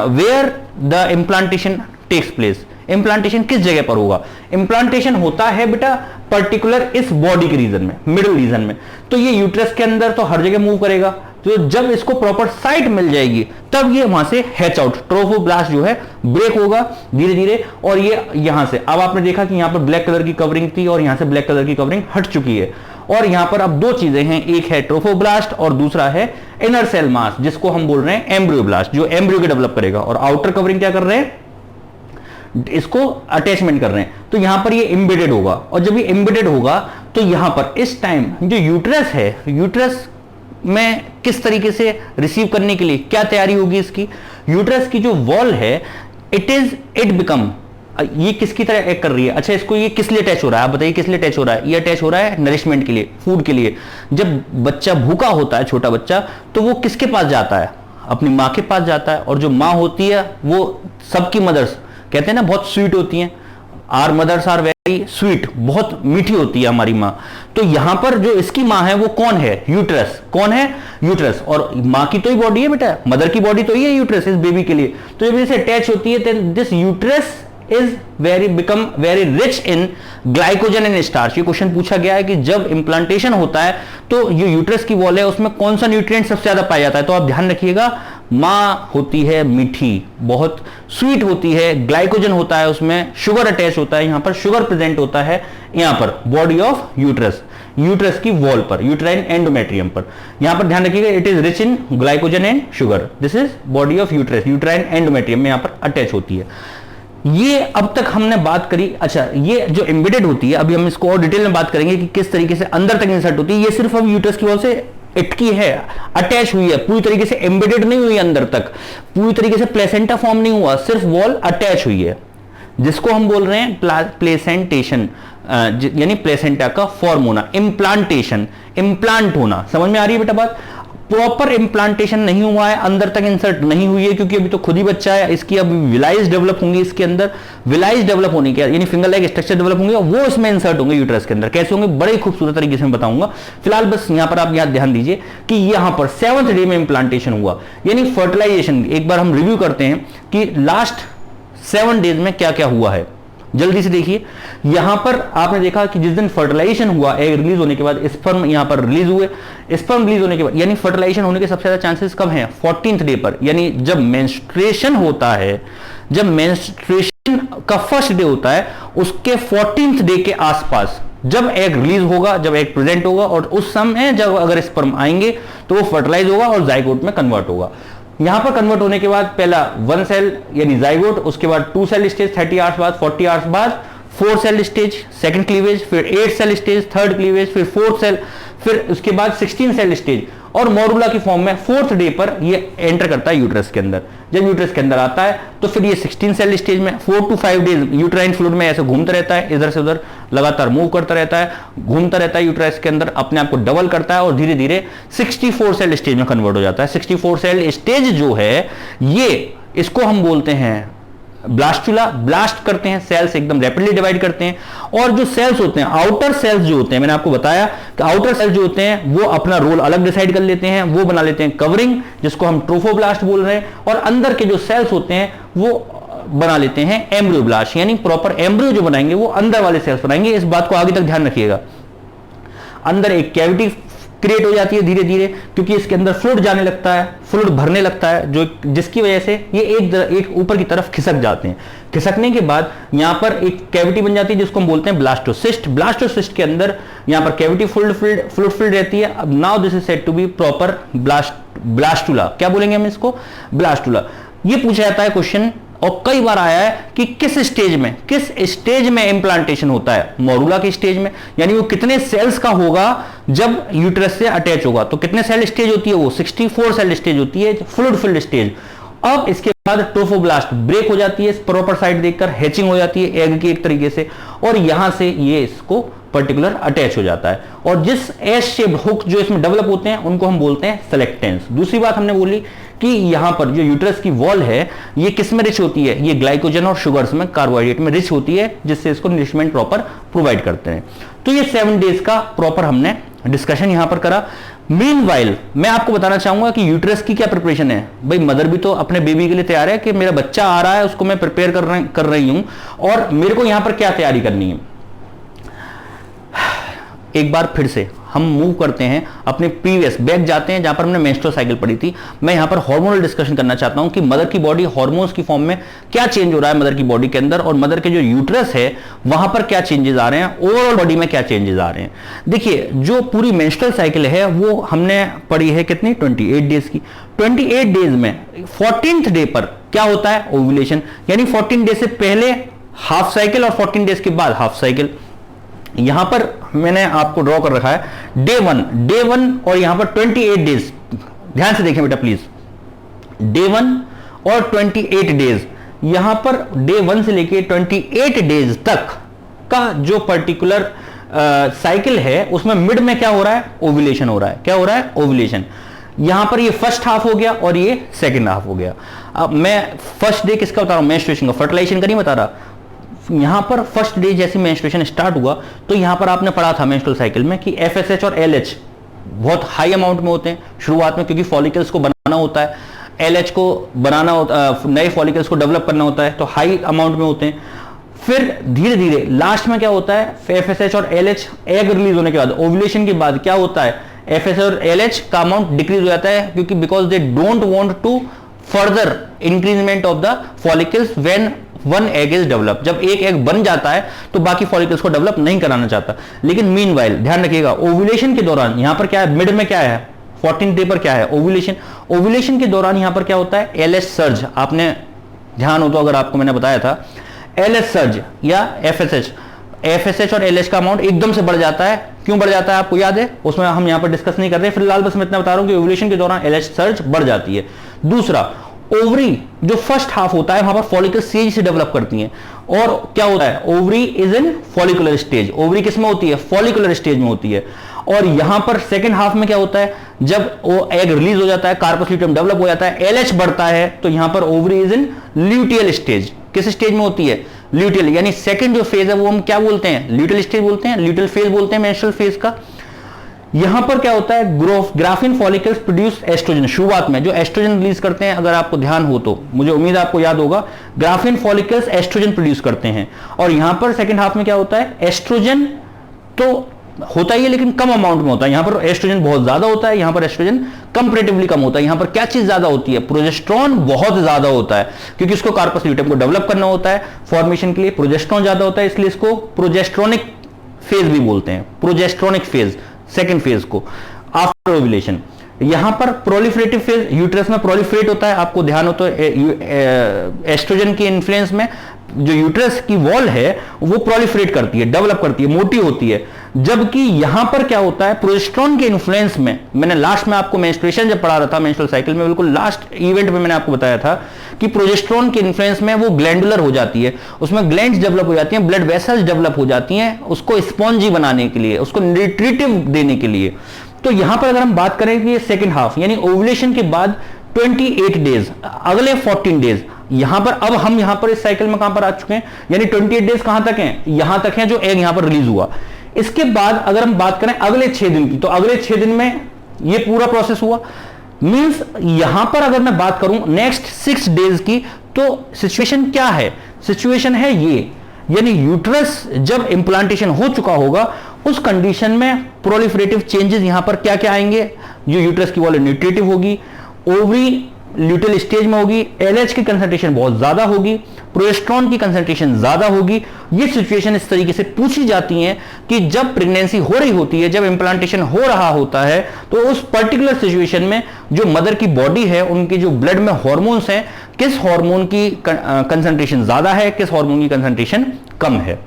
where the implantation takes place, implantation किस जगह पर होगा, इम्प्लांटेशन होता है बेटा पर्टिकुलर इस बॉडी के रीजन में, मिडिल रीजन में। तो ये यूट्रस के अंदर तो हर जगह मूव करेगा, तो जब इसको प्रॉपर साइट मिल जाएगी तब ये वहां से हैच आउट, ट्रोफोब्लास्ट जो है ब्रेक होगा धीरे धीरे। और ये यहां से, अब आपने देखा कि यहां पर ब्लैक कलर की कवरिंग थी और यहां से ब्लैक कलर की कवरिंग हट चुकी है। और यहां पर अब दो चीजें हैं, एक है ट्रोफोब्लास्ट और दूसरा है इनर सेल मास, जिसको हम बोल रहे हैं एम्ब्रियोब्लास्ट, जो एम्ब्रियो के डेवलप करेगा। और आउटर कवरिंग क्या कर रहे हैं, इसको अटैचमेंट कर रहे हैं। तो यहां पर ये एम्बेडेड होगा और जब ये एम्बेडेड होगा तो यहां पर इस टाइम जो यूट्रस है, यूट्रस में किस तरीके से रिसीव करने के लिए क्या तैयारी होगी इसकी, यूट्रस की जो वॉल है इट बिकम, ये किसकी तरह एक्ट कर रही है। अच्छा, इसको ये किस लिए अटैच हो रहा है, आप बताइए किस लिए अटैच हो रहा है। ये अटैच हो रहा है नरिशमेंट के लिए, फूड के लिए। जब बच्चा भूखा होता है, छोटा बच्चा, तो वो किसके पास जाता है, अपनी माँ के पास जाता है। और जो माँ होती है वो सबकी मदर्स कहते हैं ना बहुत स्वीट होती हैं, our mothers are very sweet, बहुत मीठी होती है हमारी माँ। तो यहां पर जो इसकी माँ है वो कौन है, यूट्रस। कौन है, यूट्रस। और माँ की तो ही बॉडी है बेटा, मदर की बॉडी तो ही है यूट्रस इस बेबी के लिए। तो जब इसे अटैच होती है then this uterus is become very rich in glycogen and starch. ये क्वेश्चन पूछा गया है कि जब इंप्लांटेशन होता है तो ये यूट्रस की वॉल है उसमें कौन सा न्यूट्रिएंट सबसे ज्यादा पाया जाता है। तो आप ध्यान रखिएगा, माँ होती है मीठी, बहुत स्वीट होती है, ग्लाइकोजन होता है उसमें, शुगर अटैच होता है, यहां पर शुगर प्रेजेंट होता है यहां पर बॉडी ऑफ यूट्रस, यूट्रस की वॉल पर, यूट्राइन एंडोमेट्रियम पर। यहां पर ध्यान रखिएगा it is rich in glycogen and sugar, this is body of uterus, uterine endometrium में यहां पर अटैच होती है। ये अब तक हमने बात करी। अच्छा, ये जो एम्बेडेड होती है, अभी हम इसको और डिटेल में बात करेंगे कि किस तरीके से अंदर तक इंसर्ट होती है। ये सिर्फ अब यूट्रस की वॉल से इटकी है, अटैच हुई है, पूरी तरीके से एम्बेडेड नहीं हुई अंदर तक, पूरी तरीके से प्लेसेंटा फॉर्म नहीं हुआ, सिर्फ वॉल अटैच हुई है, जिसको हम बोल रहे हैं प्लेसेंटेशन, यानी प्लेसेंटा का फॉर्म होना, इम्प्लांटेशन, इम्प्लांट होना। समझ में आ रही है बेटा बात। प्रॉपर इम्प्लांटेशन नहीं हुआ है, अंदर तक इंसर्ट नहीं हुई है, क्योंकि अभी तो खुद ही बच्चा है, इसकी अभी विलाइज डेवलप होंगी, इसके अंदर विलाइज डेवलप होने के यानी फिंगर लाइक स्ट्रक्चर डेवलप होंगे, वो इसमें इंसर्ट होंगे यूट्रस के अंदर। कैसे होंगे, बड़े खूबसूरत तरीके से मैं बताऊंगा। फिलहाल बस यहां पर आप याद ध्यान दीजिए कि यहां पर 7th डे में इंप्लांटेशन हुआ, यानी फर्टिलाइजेशन। एक बार हम रिव्यू करते हैं कि लास्ट 7 डेज में क्या क्या हुआ है, जल्दी से देखिए। यहां पर आपने देखा कि जिस दिन फर्टिलाइजेशन हुआ, एग रिलीज होने के बाद स्पर्म यहां पर रिलीज हुए, स्पर्म रिलीज होने के बाद यानी फर्टिलाइजेशन होने के सबसे ज्यादा चांसेस कब हैं, 14th डे पर, यानी जब मेंस्ट्रुएशन होता है, जब मेंस्ट्रुएशन का फर्स्ट डे होता है उसके 14th डे के आसपास जब एग रिलीज होगा, जब एग प्रेजेंट होगा, और उस समय जब अगर स्पर्म आएंगे तो वो फर्टिलाइज होगा और जाइगोट में कन्वर्ट होगा। यहां पर कन्वर्ट होने के बाद पहला 1 सेल यानी जाइगोट, उसके बाद 2 सेल स्टेज 30 आवर्स बाद, 40 आवर्स बाद 4 सेल स्टेज सेकंड क्लीवेज, फिर 8 सेल स्टेज थर्ड क्लीवेज, फिर 4th सेल, फिर उसके बाद 16 सेल स्टेज, और मॉरुला की फॉर्म में 4th डे पर ये एंटर करता है यूट्रस के अंदर। जब यूट्रस के अंदर आता है तो फिर ये 16 सेल स्टेज में 4 to 5 डेज यूट्राइन फ्लूइड में ऐसे घूमता रहता है, इधर से उधर लगातार मूव करता रहता है, घूमता रहता है यूट्रस के अंदर, अपने आप को डबल करता है और धीरे धीरे 64 सेल स्टेज में कन्वर्ट हो जाता है। 64 सेल स्टेज जो है ये, इसको हम बोलते हैं ब्लास्टुला। ब्लास्ट करते हैं, सेल्स एकदम रैपिडली डिवाइड करते हैं, और जो सेल्स होते हैं, आउटर सेल्स जो होते हैं, मैंने आपको बताया कि आउटर सेल्स जो होते हैं वो अपना रोल अलग डिसाइड कर लेते हैं, वो बना लेते हैं कवरिंग, जिसको हम ट्रोफोब्लास्ट बोल रहे हैं, और अंदर के जो सेल्स होते हैं वो बना लेते हैं एम्ब्रियोब्लास्ट, यानी प्रॉपर एम्ब्रियो जो बनाएंगे वो अंदर वाले सेल्स बनाएंगे। इस बात को आगे तक ध्यान रखिएगा। अंदर एक कैविटी क्रिएट हो जाती है धीरे धीरे, क्योंकि इसके अंदर फ्लूइड जाने लगता है, फ्लूइड भरने लगता है, जो जिसकी वजह से ये एक ऊपर की तरफ खिसक जाते हैं। खिसकने के बाद यहां पर एक कैविटी बन जाती है जिसको हम बोलते हैं ब्लास्टोसिस्ट। ब्लास्टोसिस्ट के अंदर यहां पर कैविटी फ्लूइड फिल्ड रहती है। अब now this is said to be proper blastula. क्या बोलेंगे हम इसको? ब्लास्टुला। ये पूछा जाता है क्वेश्चन, और कई बार आया है कि किस स्टेज में इंप्लांटेशन होता है? मॉरुला के स्टेज में, यानी वो कितने सेल्स का होगा जब यूट्रस से अटैच होगा। तो कितने सेल स्टेज होती है वो? 64 सेल स्टेज होती है, फ्लूइड फिल्ड स्टेज। अब इसके बाद ट्रोफोब्लास्ट ब्रेक हो जाती है, प्रॉपर साइड देखकर हैचिंग हो जाती है एग की एक तरीके से, और यहां से ये इसको पर्टिकुलर अटैच हो जाता है, और जिस एस शेप्ड हुक जो इसमें डेवलप होते हैं उनको हम बोलते हैं सेलेक्टेंस। दूसरी बात हमने बोली कि यहां पर जो यूट्रस की वॉल है ये किस में रिच होती है? ये ग्लाइकोजन और शुगर्स में, कार्बोहाइड्रेट में रिच होती है, जिससे इसको नरिशमेंट प्रॉपर प्रोवाइड करते हैं। तो ये 7 डेज का प्रॉपर हमने डिस्कशन यहां पर करा। मीनवाइल मैं आपको बताना चाहूंगा कि यूट्रस की क्या प्रिपरेशन है। भाई मदर भी तो अपने बेबी के लिए तैयार है कि मेरा बच्चा आ रहा है, उसको मैं प्रिपेयर कर रही हूं, और मेरे को यहां पर क्या तैयारी करनी है। एक बार फिर से हम मूव करते हैं अपने प्रीवियस बैक जाते हैं जहां पर हमने मेंस्ट्रुअल साइकिल पढ़ी थी। मैं यहां पर हार्मोनल डिस्कशन करना चाहता हूं कि मदर की बॉडी हार्मोन्स की फॉर्म में क्या चेंज हो रहा है मदर की बॉडी के अंदर, और मदर के जो यूट्रस है वहां पर क्या चेंजेस आ रहे हैं, ओवरऑल बॉडी में क्या चेंजेस आ रहे हैं। देखिए जो पूरी मेंस्ट्रुअल साइकिल है वो हमने पढ़ी है कितनी? 28 डेज की। 28 डेज में 14th डे पर क्या होता है? ओव्यूलेशन, यानी 14 डेज से पहले हाफ साइकिल और 14 डेज के बाद हाफ साइकिल। यहां पर मैंने आपको ड्रॉ कर रखा है डे वन और यहां पर 28 डेज। ध्यान से देखें बेटा प्लीज, डे 1 और 28 डेज। यहां पर डे 1 से लेके 28 डेज तक का जो पर्टिकुलर साइकिल है उसमें मिड में क्या हो रहा है? ओव्यूलेशन हो रहा है। क्या हो रहा है? ओव्यूलेशन। यहां पर ये फर्स्ट हाफ हो गया और ये सेकंड हाफ हो गया। अब मैं फर्स्ट डे किसका बता रहा हूं? मेंस्ट्रुएशन का, फर्टिलाइजेशन का नहीं बता रहा। यहां पर फर्स्ट डे जैसे मेंस्ट्रुएशन स्टार्ट हुआ तो यहां पर आपने पढ़ा था मेंस्ट्रुअल साइकिल में कि एफएसएच और एलएच बहुत हाई अमाउंट में होते हैं शुरुआत में, क्योंकि फॉलिकल्स को बनाना होता है, एलएच को बनाना होता, नए फॉलिकल्स को डेवलप करना होता है, तो हाई अमाउंट में होते हैं। फिर धीरे धीरे लास्ट में क्या होता है? एफएसएच और एलएच एग रिलीज होने के बाद, ओव्यूलेशन के बाद क्या होता है? एफएसएच और एलएच का अमाउंट डिक्रीज हो जाता है, क्योंकि because they don't want to further increasement of the follicles when one egg is develop. जब एक एग बन जाता है तो बाकी फॉलिकल्स को डेवलप नहीं कराना चाहता। लेकिन मीनवाइल ध्यान रखिएगा, ओव्यूलेशन के दौरान यहां पर क्या है? मिड में क्या है? 14th डे पर क्या है? ओव्यूलेशन। ओव्यूलेशन के दौरान यहां पर क्या होता है? LH surge. आपने ध्यान हो तो अगर आपको मैंने बताया था एलएच सर्ज या एफएसएच और एलएच का अमाउंट एकदम से बढ़ जाता है। क्यों बढ़ जाता है आपको याद है? उसमें हम यहां पर डिस्कस नहीं कर रहे, फिलहाल बस मैं इतना बता रहा हूं कि ओव्यूलेशन के दौरान एलएच सर्ज बढ़ जाती है। दूसरा, ओवरी जो फर्स्ट हाफ होता है वहां पर फॉलिकल तेजी से डेवलप करती हैं, और क्या होता है? Ovary is in follicular stage. Ovary किस में होती है? फॉलिकुलर स्टेज में होती है। और यहां पर सेकंड हाफ में क्या होता है? जब वो एग रिलीज हो जाता है, कार्पस ल्यूटियम डेवलप हो जाता है, एलएच बढ़ता है, तो यहां पर ovary is in luteal stage. किस स्टेज में होती है? ल्यूटियल, यानी सेकंड जो फेज है वो हम क्या बोलते हैं? ल्यूटियल स्टेज बोलते हैं, ल्यूटियल फेज बोलते हैं मेंस्ट्रुअल फेज का। यहां पर क्या होता है? Graafian follicles produce oestrogen. शुरुआत में जो एस्ट्रोजन रिलीज करते हैं, अगर आपको ध्यान हो तो मुझे उम्मीद है आपको याद होगा, ग्राफिन फॉलिकल्स एस्ट्रोजन प्रोड्यूस करते हैं। और यहां पर सेकंड हाफ में क्या होता है? एस्ट्रोजन तो होता ही है लेकिन कम अमाउंट में होता है। यहां पर एस्ट्रोजन बहुत ज्यादा होता है, यहां पर एस्ट्रोजन कंपैरेटिवली कम होता है। यहां पर क्या चीज ज्यादा होती है? प्रोजेस्टेरॉन बहुत ज्यादा होता है, क्योंकि इसको कार्पस ल्यूटियम को डेवलप करना होता है फॉर्मेशन के लिए। प्रोजेस्टेरॉन ज्यादा होता है, इसलिए इसको प्रोजेस्टेरोनिक फेज भी बोलते हैं, प्रोजेस्ट्रॉनिक फेज, सेकेंड फेज को आफ्टर ओव्यूलेशन। यहां पर प्रोलिफरेटिव फेज, यूट्रस में प्रोलिफरेट होता है, आपको ध्यान हो तो एस्ट्रोजन के इन्फ्लुएंस में जो यूट्रस की वॉल है वो प्रोलिफरेट करती है, डेवलप करती है, मोटी होती है। जबकि यहां पर क्या होता है, प्रोजेस्टेरोन के इन्फ्लुएंस में, मैंने लास्ट में आपको मेंस्ट्रुएशन जब पढ़ा रहा था मेंस्ट्रुअल साइकिल में, बिल्कुल लास्ट इवेंट में मैंने आपको बताया था कि प्रोजेस्टेरोन के इन्फ्लुएंस में वो ग्लैंडुलर हो जाती है, उसमें ग्लैंड्स डेवलप हो जाती हैं, ब्लड वेसल्स डेवलप हो जाती हैं, उसको स्पॉन्जी बनाने के लिए, उसको न्यूट्रिटिव देने के लिए। तो यहां पर अगर हम बात करें कि सेकेंड हाफ यानी ओव्यूलेशन के बाद 28 डेज, अगले 14 डेज, यहां पर अब हम यहां पर इस साइकिल में कहां पर आ चुके हैं, यानी 28 डेज कहां तक हैं, यहां तक हैं जो एग यहां पर रिलीज हुआ। इसके बाद अगर हम बात करें अगले 6 दिन की, तो अगले 6 दिन में ये पूरा प्रोसेस हुआ। मींस यहां पर अगर मैं बात करूं नेक्स्ट 6 डेज की, तो सिचुएशन क्या है, सिचुएशन है ये, यानी यूट्रस जब इंप्लांटेशन हो चुका होगा उस कंडीशन में प्रोलिफरेटिव चेंजेस यहां पर क्या क्या आएंगे, जो यूट्रस की वॉल न्यूट्रिटिव होगी, ओवरी ल्यूटेल स्टेज में होगी, एलएच की कंसंट्रेशन बहुत ज्यादा होगी, प्रोजेस्टेरोन की कंसंट्रेशन ज्यादा होगी। ये सिचुएशन इस तरीके से पूछी जाती हैं कि जब प्रेगनेंसी हो रही होती है, जब इंप्लांटेशन हो रहा होता है, तो उस पर्टिकुलर सिचुएशन में जो मदर की बॉडी है, उनके जो ब्लड में हॉर्मोन्स हैं, किस हार्मोन की कंसंट्रेशन ज्यादा है, किस हार्मोन की कंसंट्रेशन कम है।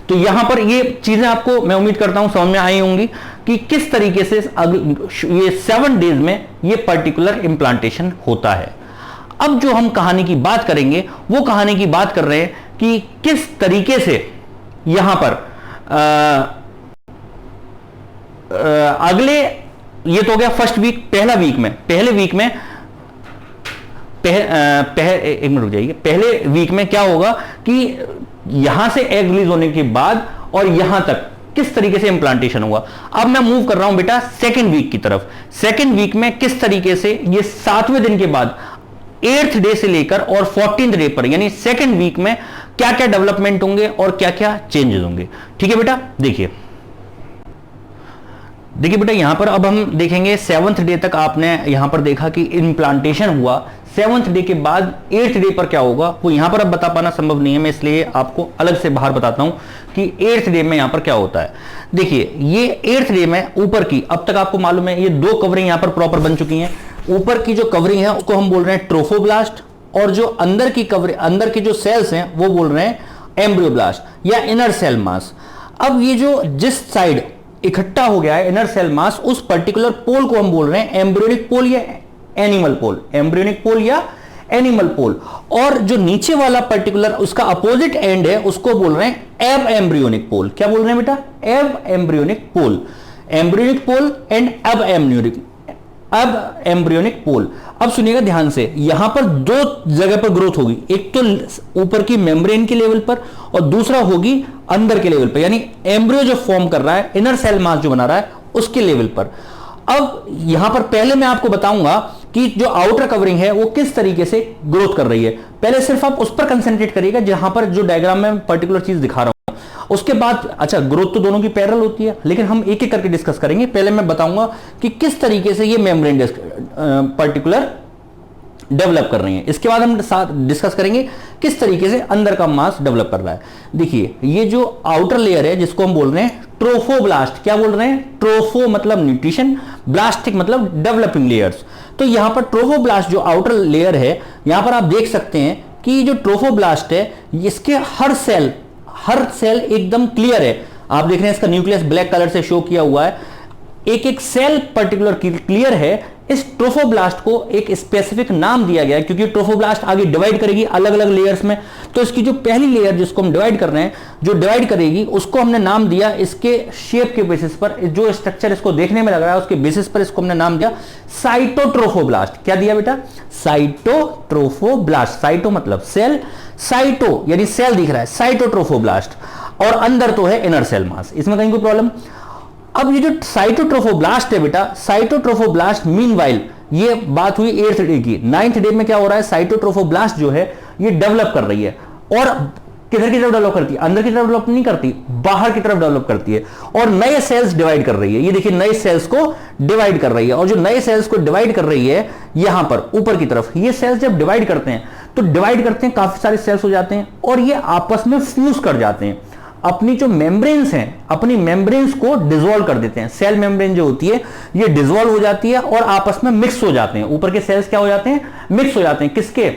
तो यहां पर ये चीजें आपको मैं उम्मीद करता हूं समझ में आई होंगी कि किस तरीके से ये 7 डेज में ये पर्टिकुलर इंप्लांटेशन होता है। अब जो हम कहानी की बात करेंगे वो कहानी की बात कर रहे हैं कि किस तरीके से यहां पर अगले, ये तो हो गया फर्स्ट वीक, पहला वीक में, पहले वीक में एक मिनट रुक जाइए, पहले वीक में क्या होगा कि यहां से एग रिलीज होने के बाद और यहां तक किस तरीके से इंप्लांटेशन हुआ। अब मैं मूव कर रहा हूं बेटा सेकेंड वीक की तरफ। सेकेंड वीक में किस तरीके से ये 7वें दिन के बाद 8th डे से लेकर और 14th डे पर, यानी सेकेंड वीक में क्या क्या डेवलपमेंट होंगे और क्या क्या चेंजेस होंगे। ठीक है बेटा, देखिए बेटा यहां पर अब हम देखेंगे 7th डे तक आपने यहां पर देखा कि इंप्लांटेशन हुआ। 7th डे के बाद 8th डे पर क्या होगा वो यहां पर अब बता पाना संभव नहीं है, मैं इसलिए आपको अलग से बाहर बताता हूं कि 8th डे में यहां पर क्या होता है। देखिए ये 8th डे में ऊपर की, अब तक आपको मालूम है ये 2 कवरिंग यहां पर प्रॉपर बन चुकी हैं। ऊपर की जो कवरिंग है उसको हम बोल रहे हैं ट्रोफोब्लास्ट, और जो अंदर की कवरिंग, अंदर की जो सेल्स हैं वो बोल रहे हैं एम्ब्रियोब्लास्ट या इनर सेल मास। अब ये जो जिस साइड इकट्ठा हो गया है इनर सेल मास, उस पर्टिकुलर पोल को हम बोल रहे हैं एम्ब्रियोनिक पोल या एनिमल पोल, एम्ब्रियोनिक पोल या एनिमल पोल। और जो नीचे वाला पर्टिकुलर उसका अपोजिट एंड है उसको बोल रहे हैं एब एम्ब्रियोनिक पोल। क्या बोल रहे हैं बेटा, abembryonic pole, embryonic pole and abembryonic pole. अब सुनिएगा ध्यान से, यहां पर 2 जगह पर ग्रोथ होगी, एक तो ऊपर की मेम्ब्रेन के लेवल पर और दूसरा होगी अंदर के लेवल पर, यानी एम्ब्रियो जो फॉर्म कर रहा है, इनर सेल मास जो बना रहा है उसके लेवल पर। अब यहां पर पहले मैं आपको बताऊंगा कि जो आउटर कवरिंग है वो किस तरीके से ग्रोथ कर रही है। पहले सिर्फ आप उस पर कंसंट्रेट करिएगा जहां पर जो डायग्राम में पर्टिकुलर चीज दिखा रहा हूं। उसके बाद अच्छा ग्रोथ तो दोनों की पैरेलल होती है, लेकिन हम एक एक करके डिस्कस करेंगे। पहले मैं बताऊंगा कि किस तरीके से ये मेम्ब्रेन पर्टिकुलर डेवलप कर रही हैं, इसके बाद हम साथ डिस्कस करेंगे किस तरीके से अंदर का मास डेवलप कर रहा है। देखिए ये जो आउटर लेयर है जिसको हम बोल रहे हैं ट्रोफोब्लास्ट, क्या बोल रहे हैं, ट्रोफो मतलब न्यूट्रिशन, ब्लास्टिक मतलब डेवलपिंग लेयर्स। तो यहां पर ट्रोफोब्लास्ट जो आउटर लेयर है, यहां पर आप देख सकते हैं कि जो ट्रोफोब्लास्ट है इसके हर सेल एकदम क्लियर है। आप देख रहे हैं इसका न्यूक्लियस ब्लैक कलर से शो किया हुआ है, एक एक सेल पर्टिकुलर क्लियर है। इस ट्रोफोब्लास्ट को एक स्पेसिफिक नाम दिया गया है क्योंकि ट्रोफोब्लास्ट आगे डिवाइड करेगी अलग अलग लेयर्स में। तो इसकी जो पहली लेयर जिसको हम डिवाइड कर रहे हैं, जो डिवाइड करेगी उसको हमने नाम दिया, इसके शेप के बेसिस पर, जो स्ट्रक्चर इसको देखने में लग रहा है उसके बेसिस पर इसको हमने नाम दिया साइटोट्रोफोब्लास्ट। क्या दिया बेटा, साइटोट्रोफोब्लास्ट। साइटो मतलब सेल, साइटो यानी सेल दिख रहा है, साइटोट्रोफोब्लास्ट, और अंदर तो है इनर सेल मास, इसमें कहीं कोई प्रॉब्लम। अब ये जो साइटोट्रोफोब्लास्ट है बेटा, साइटोट्रोफोब्लास्ट मीनवाइल, ये बात हुई 8th डे की। 9th डे में क्या हो रहा है, साइटोट्रोफोब्लास्ट जो है ये डेवलप कर रही है, और किधर की तरफ डेवलप करती है, अंदर की तरफ डेवलप नहीं करती, बाहर की तरफ डेवलप करती है, और नए सेल्स डिवाइड कर रही है। ये देखिए नए सेल्स को डिवाइड कर रही है, और जो नए सेल्स को डिवाइड कर रही है यहां पर ऊपर की तरफ, ये सेल्स जब डिवाइड करते हैं तो डिवाइड करते हैं काफी सारे सेल्स हो जाते हैं और ये आपस में फ्यूज कर जाते हैं। अपनी जो मेम्ब्रेन्स हैं, अपनी मेम्ब्रेन्स को डिसॉल्व कर देते हैं। सेल मेम्ब्रेन जो होती है ये डिसॉल्व हो जाती है और आपस में मिक्स हो जाते हैं। ऊपर के सेल्स क्या हो जाते हैं? मिक्स हो जाते हैं। किसके?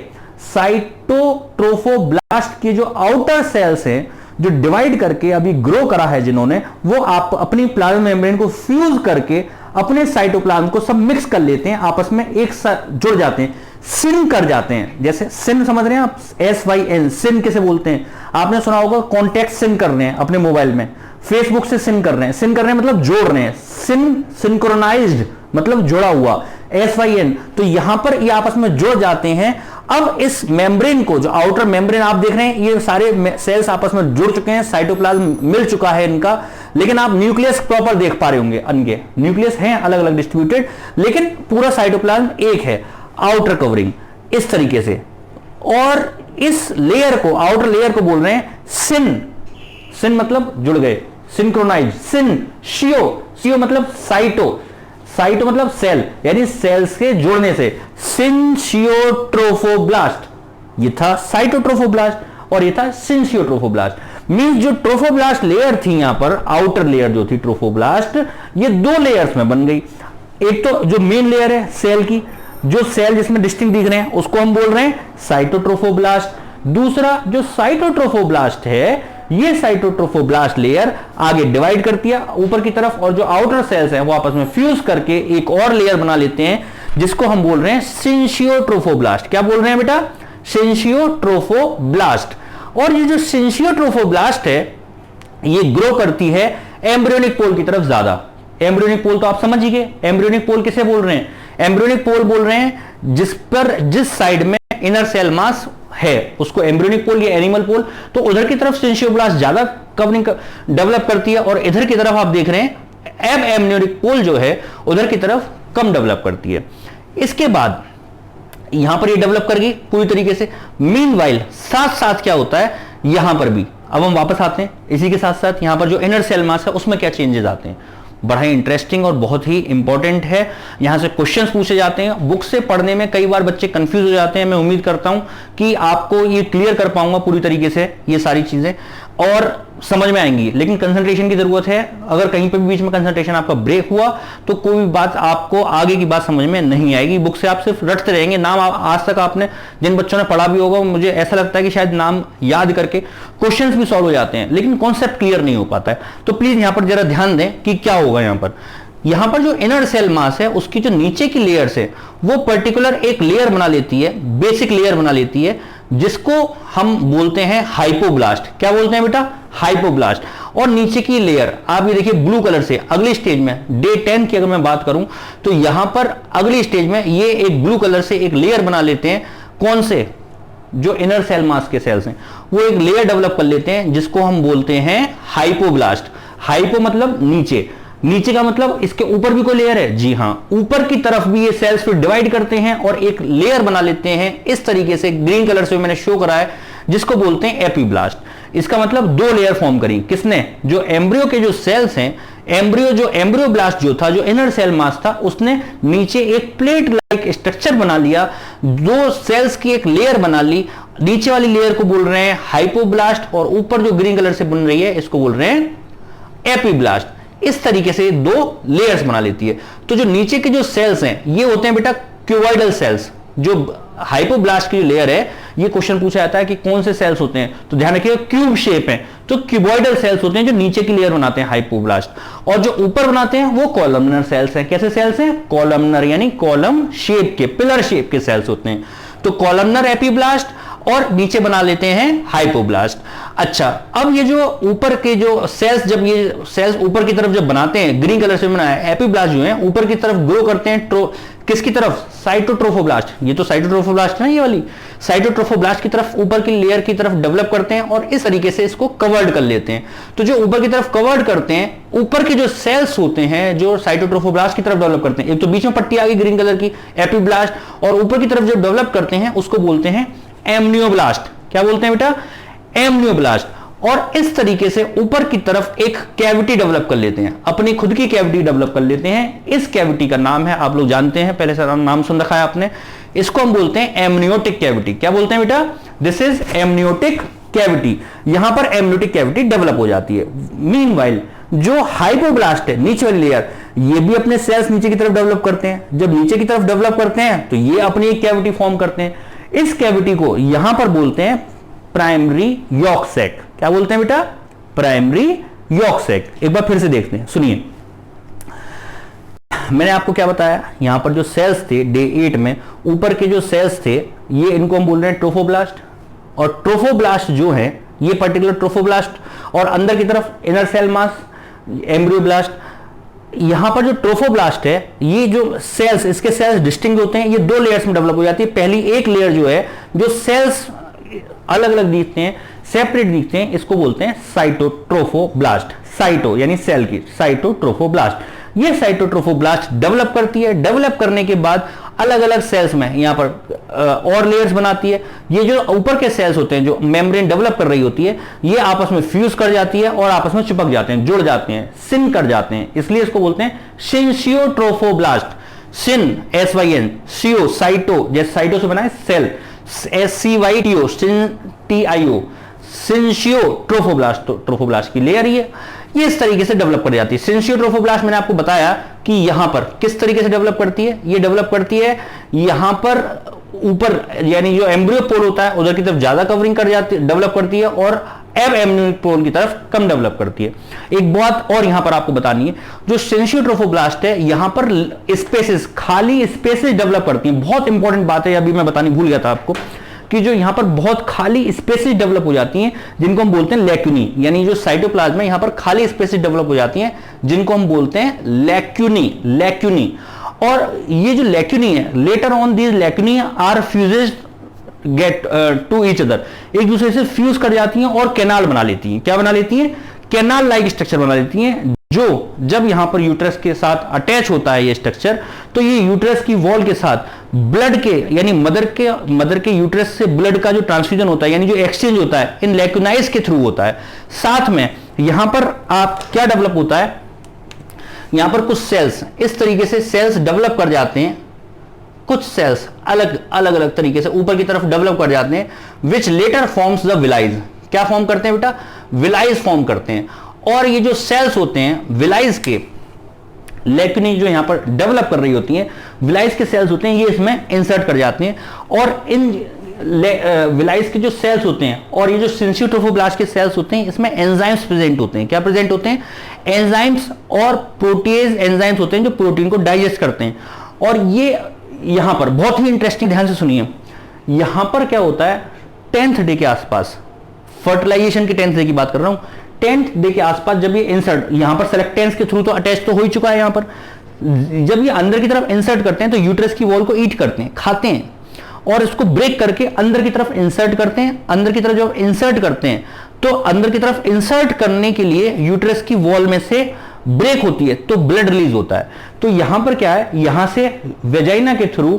साइटोट्रोफोब्लास्ट के जो आउटर सेल्स हैं, जो डिवाइड करके अभी ग्रो करा है जिन्होंने, वो आप अपनी प्लाज्मा मेम्ब्रेन को फ्यूज करके अपने साइटोप्लाज्म को सब मिक्स कर लेते हैं, आपस में एक साथ जुड़ जाते हैं, सिन कर जाते हैं। जैसे सिन समझ रहे हैं आप? SYN, सिन किसे बोलते हैं? आपने सुना होगा कॉन्टैक्ट सिन कर रहे हैं अपने मोबाइल में, फेसबुक से सिन कर रहे हैं। सिन कर रहे हैं मतलब जोड़ रहे हैं। सिन सिंक्रोनाइज्ड मतलब जुड़ा हुआ। SYN, तो यहां पर ये आपस में जुड़ जाते हैं। अब इस मेम्ब्रेन को, जो आउटर मेम्ब्रेन आप देख रहे हैं, ये सारे सेल्स आपस में जुड़ चुके हैं, साइटोप्लाज्म मिल चुका है इनका, लेकिन आप न्यूक्लियस प्रॉपर देख पा रहे होंगे। अनके न्यूक्लियस हैं अलग अलग डिस्ट्रीब्यूटेड, लेकिन पूरा साइटोप्लाज्म एक है। आउटर कवरिंग इस तरीके से, और इस लेयर को, आउटर लेयर को बोल रहे हैं सिन। सिन मतलब जुड़ गए, सिंक्रोनाइज। सिन शियो, शियो मतलब साइटो, साइटो मतलब सेल, यानी सेल्स के जुड़ने से। सिनशियोट्रोफोब्लास्ट, ये था साइटोट्रोफोब्लास्ट और ये था सिनशियोट्रोफोब्लास्ट। मींस जो ट्रोफोब्लास्ट लेयर थी यहां पर, आउटर लेयर जो थी ट्रोफोब्लास्ट, ये दो लेयर्स में बन गई। एक तो जो मेन लेयर है सेल की, जो सेल जिसमें डिस्टिंक्ट दिख रहे हैं उसको हम बोल रहे हैं साइटोट्रोफोब्लास्ट। दूसरा जो साइटोट्रोफोब्लास्ट है, ये साइटोट्रोफोब्लास्ट लेयर आगे डिवाइड करती है ऊपर की तरफ, और जो आउटर सेल्स हैं वो आपस में फ्यूज करके एक और लेयर बना लेते हैं, जिसको हम बोल रहे हैं सिंशियोट्रोफोब्लास्ट। क्या बोल रहे हैं बेटा? सिंशियोट्रोफोब्लास्ट। और ये जो सिंशियोट्रोफोब्लास्ट है, ये ग्रो करती है एम्ब्रियोनिक पोल की तरफ ज्यादा। एम्ब्रियोनिक पोल तो आप समझ ही गए। एम्ब्रियोनिक पोल किसे बोल रहे हैं? एम्ब्रियोनिक पोल बोल रहे हैं जिस साइड में इनर सेल मास है उसको एम्ब्रियोनिक पोल या एनिमल पोल। तो उधर की तरफ सिंशियोब्लास्ट ज्यादा कवरिंग डेवलप करती है, और इधर की तरफ आप देख रहे हैं एब एम्ब्रियोनिक पोल जो है उधर की तरफ कम डेवलप करती है। इसके बाद यहां पर ये डेवलप कर गई पूरी तरीके से। मीनवाइल साथ साथ क्या होता है यहां पर भी, अब हम वापस आते हैं इसी के साथ साथ, यहां पर जो इनर सेल मास है उसमें क्या चेंजेस आते हैं। बड़ा ही इंटरेस्टिंग और बहुत ही इंपॉर्टेंट है। यहां से क्वेश्चंस पूछे जाते हैं। बुक से पढ़ने में कई बार बच्चे कंफ्यूज हो जाते हैं। मैं उम्मीद करता हूं कि आपको ये क्लियर कर पाऊंगा पूरी तरीके से ये सारी चीजें, और समझ में आएंगी। लेकिन कंसंट्रेशन की जरूरत है। अगर कहीं पे भी बीच में कंसंट्रेशन आपका ब्रेक हुआ तो कोई भी बात आपको आगे की बात समझ में नहीं आएगी। बुक से आप सिर्फ रटते रहेंगे। नाम आज तक आपने जिन बच्चों ने पढ़ा भी होगा, मुझे ऐसा लगता है कि शायद नाम याद करके क्वेश्चंस भी सॉल्व हो जाते हैं, लेकिन कॉन्सेप्ट क्लियर नहीं हो पाता है। तो प्लीज यहां पर जरा ध्यान दें कि क्या होगा। यहां पर जो इनर सेल मास है उसकी जो नीचे की लेयर्स है वो पर्टिकुलर एक लेयर बना लेती है, बेसिक लेयर बना लेती है, जिसको हम बोलते हैं हाइपोब्लास्ट। क्या बोलते हैं बेटा? हाइपोब्लास्ट। और नीचे की लेयर आप ये देखिए ब्लू कलर से, अगली स्टेज में डे 10 की अगर मैं बात करूं तो यहां पर अगली स्टेज में ये एक ब्लू कलर से एक लेयर बना लेते हैं। कौन से? जो इनर सेल मास के सेल्स हैं वो एक लेयर डेवलप कर लेते हैं, जिसको हम बोलते हैं हाइपोब्लास्ट। हाइपो मतलब नीचे, नीचे का मतलब इसके ऊपर भी कोई लेयर है? जी हां, ऊपर की तरफ भी ये सेल्स फिर डिवाइड करते हैं और एक लेयर बना लेते हैं इस तरीके से, ग्रीन कलर से मैंने शो करा है, जिसको बोलते हैं एपीब्लास्ट। इसका मतलब दो लेयर फॉर्म करी। किसने? जो एम्ब्रियो के जो सेल्स हैं, एम्ब्रियोब्लास्ट जो था, जो इनर सेल मास था, उसने नीचे एक प्लेट लाइक स्ट्रक्चर बना लिया, दो सेल्स की एक लेयर बना ली। नीचे वाली लेयर को बोल रहे हैं हाइपोब्लास्ट, और ऊपर जो ग्रीन कलर से बन रही है इसको बोल रहे हैं एपीब्लास्ट। इस तरीके से दो लेयर्स बना लेती है। तो जो नीचे के जो सेल्स हैं ये होते हैं बेटा क्यूबॉइडल सेल्स। जो हाइपोब्लास्ट की जो लेयर है, ये क्वेश्चन पूछा जाता है कि कौन से सेल्स होते हैं, तो ध्यान रखिएगा क्यूब शेप है, तो क्यूबॉइडल सेल्स होते हैं जो नीचे की लेयर बनाते हैं हाइपोब्लास्ट। और जो ऊपर बनाते हैं वो कॉलमनर सेल्स हैं। कैसे सेल्स हैं? कॉलमनर, यानी कॉलम शेप के, पिलर शेप के सेल्स होते हैं। तो कॉलमनर एपीब्लास्ट, और नीचे बना लेते हैं हाइपोब्लास्ट। अच्छा, अब ये जो ऊपर के जो सेल्स, जब ये सेल्स ऊपर की तरफ जब बनाते हैं, ग्रीन कलर से बनाया एपीब्लास्ट जो है ऊपर की तरफ ग्रो करते हैं, किसकी तरफ? साइटोट्रोफोब्लास्ट। ये तो साइटोट्रोफोब्लास्ट है ना, ये वाली साइटोट्रोफोब्लास्ट की तरफ, ऊपर की लेयर की तरफ डेवलप करते हैं और इस तरीके से इसको कवर्ड कर लेते हैं। तो जो ऊपर की तरफ कवर्ड करते हैं, ऊपर के जो सेल्स होते हैं जो साइटोट्रोफोब्लास्ट की तरफ डेवलप करते हैं, एक तो बीच में पट्टी आ गई ग्रीन कलर की एपीब्लास्ट, और ऊपर की तरफ जब डेवलप करते हैं उसको बोलते हैं एमनियोब्लास्ट। क्या बोलते हैं बेटा? एमनियोब्लास्ट। और इस तरीके से ऊपर की तरफ एक कैविटी डेवलप कर लेते हैं, अपनी खुद की कैविटी डेवलप कर लेते हैं। इस कैविटी का नाम है, आप लोग जानते हैं, पहले से नाम सुन रखा है आपने, इसको हम बोलते हैं एमनियोटिक कैविटी। क्या बोलते हैं बेटा? दिस इज एमनियोटिक कैविटी, यहां पर एम्ब्रियोटिक कैविटी डेवलप हो जाती है। मीनवाइल जो हाइपोब्लास्ट है, नीचे वाली लेयर, ये भी अपने सेल्स नीचे की तरफ डेवलप करते हैं। जब नीचे की तरफ डेवलप करते हैं तो ये अपनी एक कैविटी फॉर्म करते हैं। इस कैविटी को यहां पर बोलते हैं प्राइमरी यॉर्क सैक। क्या बोलते हैं बेटा? Primary yolk sac. एक बार फिर से देखते हैं, सुनिए। मैंने आपको क्या बताया, यहां पर जो सेल्स थे डे 8 में, ऊपर के जो सेल्स थे ये इनको हम बोल रहे हैं ट्रोफोब्लास्ट, और ट्रोफोब्लास्ट जो है ये पर्टिकुलर ट्रोफोब्लास्ट, और अंदर की तरफ इनर सेल मास एम्ब्रियोब्लास्ट। यहां पर जो ट्रोफोब्लास्ट है, ये जो सेल्स, इसके सेल्स डिस्टिंक्ट होते हैं, ये दो लेयर्स में डेवलप हो जाती है। पहली एक लेयर जो है, जो सेल्स अलग अलग दिखते हैं, सेपरेट दिखते हैं, इसको बोलते हैं साइटोट्रोफोब्लास्ट। साइटो यानी सेल की, साइटोट्रोफोब्लास्ट। ये साइटोट्रोफोब्लास्ट डेवलप करती है। डेवलप करने के बाद अलग अलग सेल्स में यहां पर और लेयर्स बनाती है। ये जो ऊपर के सेल्स होते हैं, जो मेम्ब्रेन डेवलप कर रही होती है, ये आपस में फ्यूज कर जाती है और आपस में चिपक जाते हैं, जुड़ जाते हैं, सिन कर जाते हैं, इसलिए इसको बोलते हैं सिंशियोट्रोफोब्लास्ट। सिन SYN, सियो साइटो, जैसे साइटो से बना है सेल, SCYTO, TIO, सिंशियोट्रोफोब्लास्ट। ट्रोफोब्लास्ट की लेयर ये इस तरीके से डेवलप कर जाती है। सिंशियोट्रोफोब्लास्ट मैंने आपको बताया कि यहां पर किस तरीके से डेवलप करती है। ये डेवलप करती है यहां पर ऊपर, यानी जो एम्ब्रियो पोल होता है उधर की तरफ ज्यादा कवरिंग कर जाती है, डेवलप करती है, और एब एम्ब्रियो पोल की तरफ कम डेवलप करती है। एक बात और यहां पर आपको बतानी है, जो सिंशियोट्रोफोब्लास्ट है यहां पर स्पेसेस, खाली स्पेसेस डेवलप करती है। बहुत इंपॉर्टेंट बात है, अभी मैं बतानी भूल गया था आपको, कि जो यहां पर बहुत खाली स्पेसेस डेवलप हो जाती हैं, जिनको हम बोलते हैं लैक्यूनी, यानी जो साइटोप्लाज्म में यहां पर खाली स्पेसेस डेवलप हो जाती हैं, जिनको हम बोलते हैं लैक्यूनी। और ये जो लैक्यूनी है, later on these lacunae are fuses get to each other, एक दूसरे से फ्यूज कर जाती हैं और कैनाल बना लेती हैं। क्या बना लेती हैं? कैनाल लाइक स्ट्रक्चर बना लेती हैं, जो जब यहां पर यूट्रस के साथ अटैच होता है ये स्ट्रक्चर, तो ये यूट्रस की वॉल के साथ ब्लड के, यानी मदर के यूट्रस से ब्लड का जो ट्रांसफ्यूजन होता है, यानी जो एक्सचेंज होता है, इन लैक्यूनाइज के थ्रू होता है। साथ में यहां पर आप क्या डेवलप होता है, यहां पर कुछ सेल्स इस तरीके से सेल्स डेवलप कर जाते हैं, कुछ सेल्स अलग अलग तरीके से ऊपर की तरफ डेवलप कर जाते हैं, विच लेटर फॉर्म्स द विलाइज। क्या फॉर्म करते हैं बेटा? विलाइज फॉर्म करते हैं। और ये जो सेल्स होते हैं विलाइज के, लैक्यूनी जो यहां पर डेवलप कर रही होती हैं, विलाइज के सेल्स होते हैं, ये इसमें इंसर्ट कर जाते हैं। और इन विलाइज के जो सेल्स होते हैं और ये जो सिंशियोट्रोफोब्लास्ट के सेल्स होते हैं, इसमें एंजाइम्स प्रेजेंट होते हैं। क्या प्रेजेंट होते हैं? एंजाइम्स और प्रोटीज एंजाइम्स होते हैं, जो प्रोटीन को डाइजेस्ट करते हैं। और ये यहां पर बहुत ही इंटरेस्टिंग, ध्यान से सुनिए, यहां पर क्या होता है, 10th डे के आसपास, फर्टिलाइजेशन के 10th डे की बात कर रहा हूं, 10th डे के आसपास जब ये इंसर्ट, यहां पर सेलेक्टेंस के थ्रू तो अटैच तो हो ही चुका है, यहां पर जब ये अंदर की तरफ इंसर्ट करते हैं तो यूट्रस की वॉल को ईट करते हैं, खाते हैं, और इसको ब्रेक करके अंदर की तरफ इंसर्ट करते हैं। अंदर की तरफ जब इंसर्ट करते हैं तो अंदर की तरफ इंसर्ट करने के लिए यूट्रस की वॉल में से ब्रेक होती है तो ब्लड रिलीज होता है। तो यहां पर क्या है, यहां से वेजाइना के थ्रू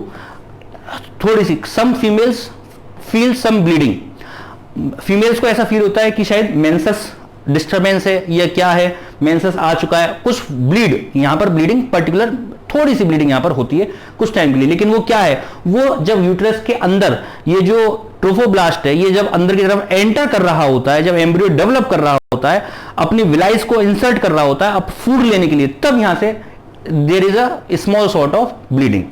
थोड़ी सी, some females feel some bleeding, females को ऐसा फील होता है कि शायद मेंसेस डिस्टर्बेंस है या क्या है, मेंसेस आ चुका है, कुछ ब्लीड, यहां पर ब्लीडिंग पर्टिकुलर थोड़ी सी ब्लीडिंग यहां पर होती है कुछ टाइम के लिए, लेकिन वो क्या है, वो जब यूट्रस के अंदर ये जो ट्रोफोब्लास्ट है, ये जब अंदर की तरफ एंटर कर रहा होता है, जब एम्ब्रियो डेवलप कर रहा होता है, अपनी विलाइस को इंसर्ट कर रहा होता है अब फूड लेने के लिए, तब यहां से there is a small sort of bleeding.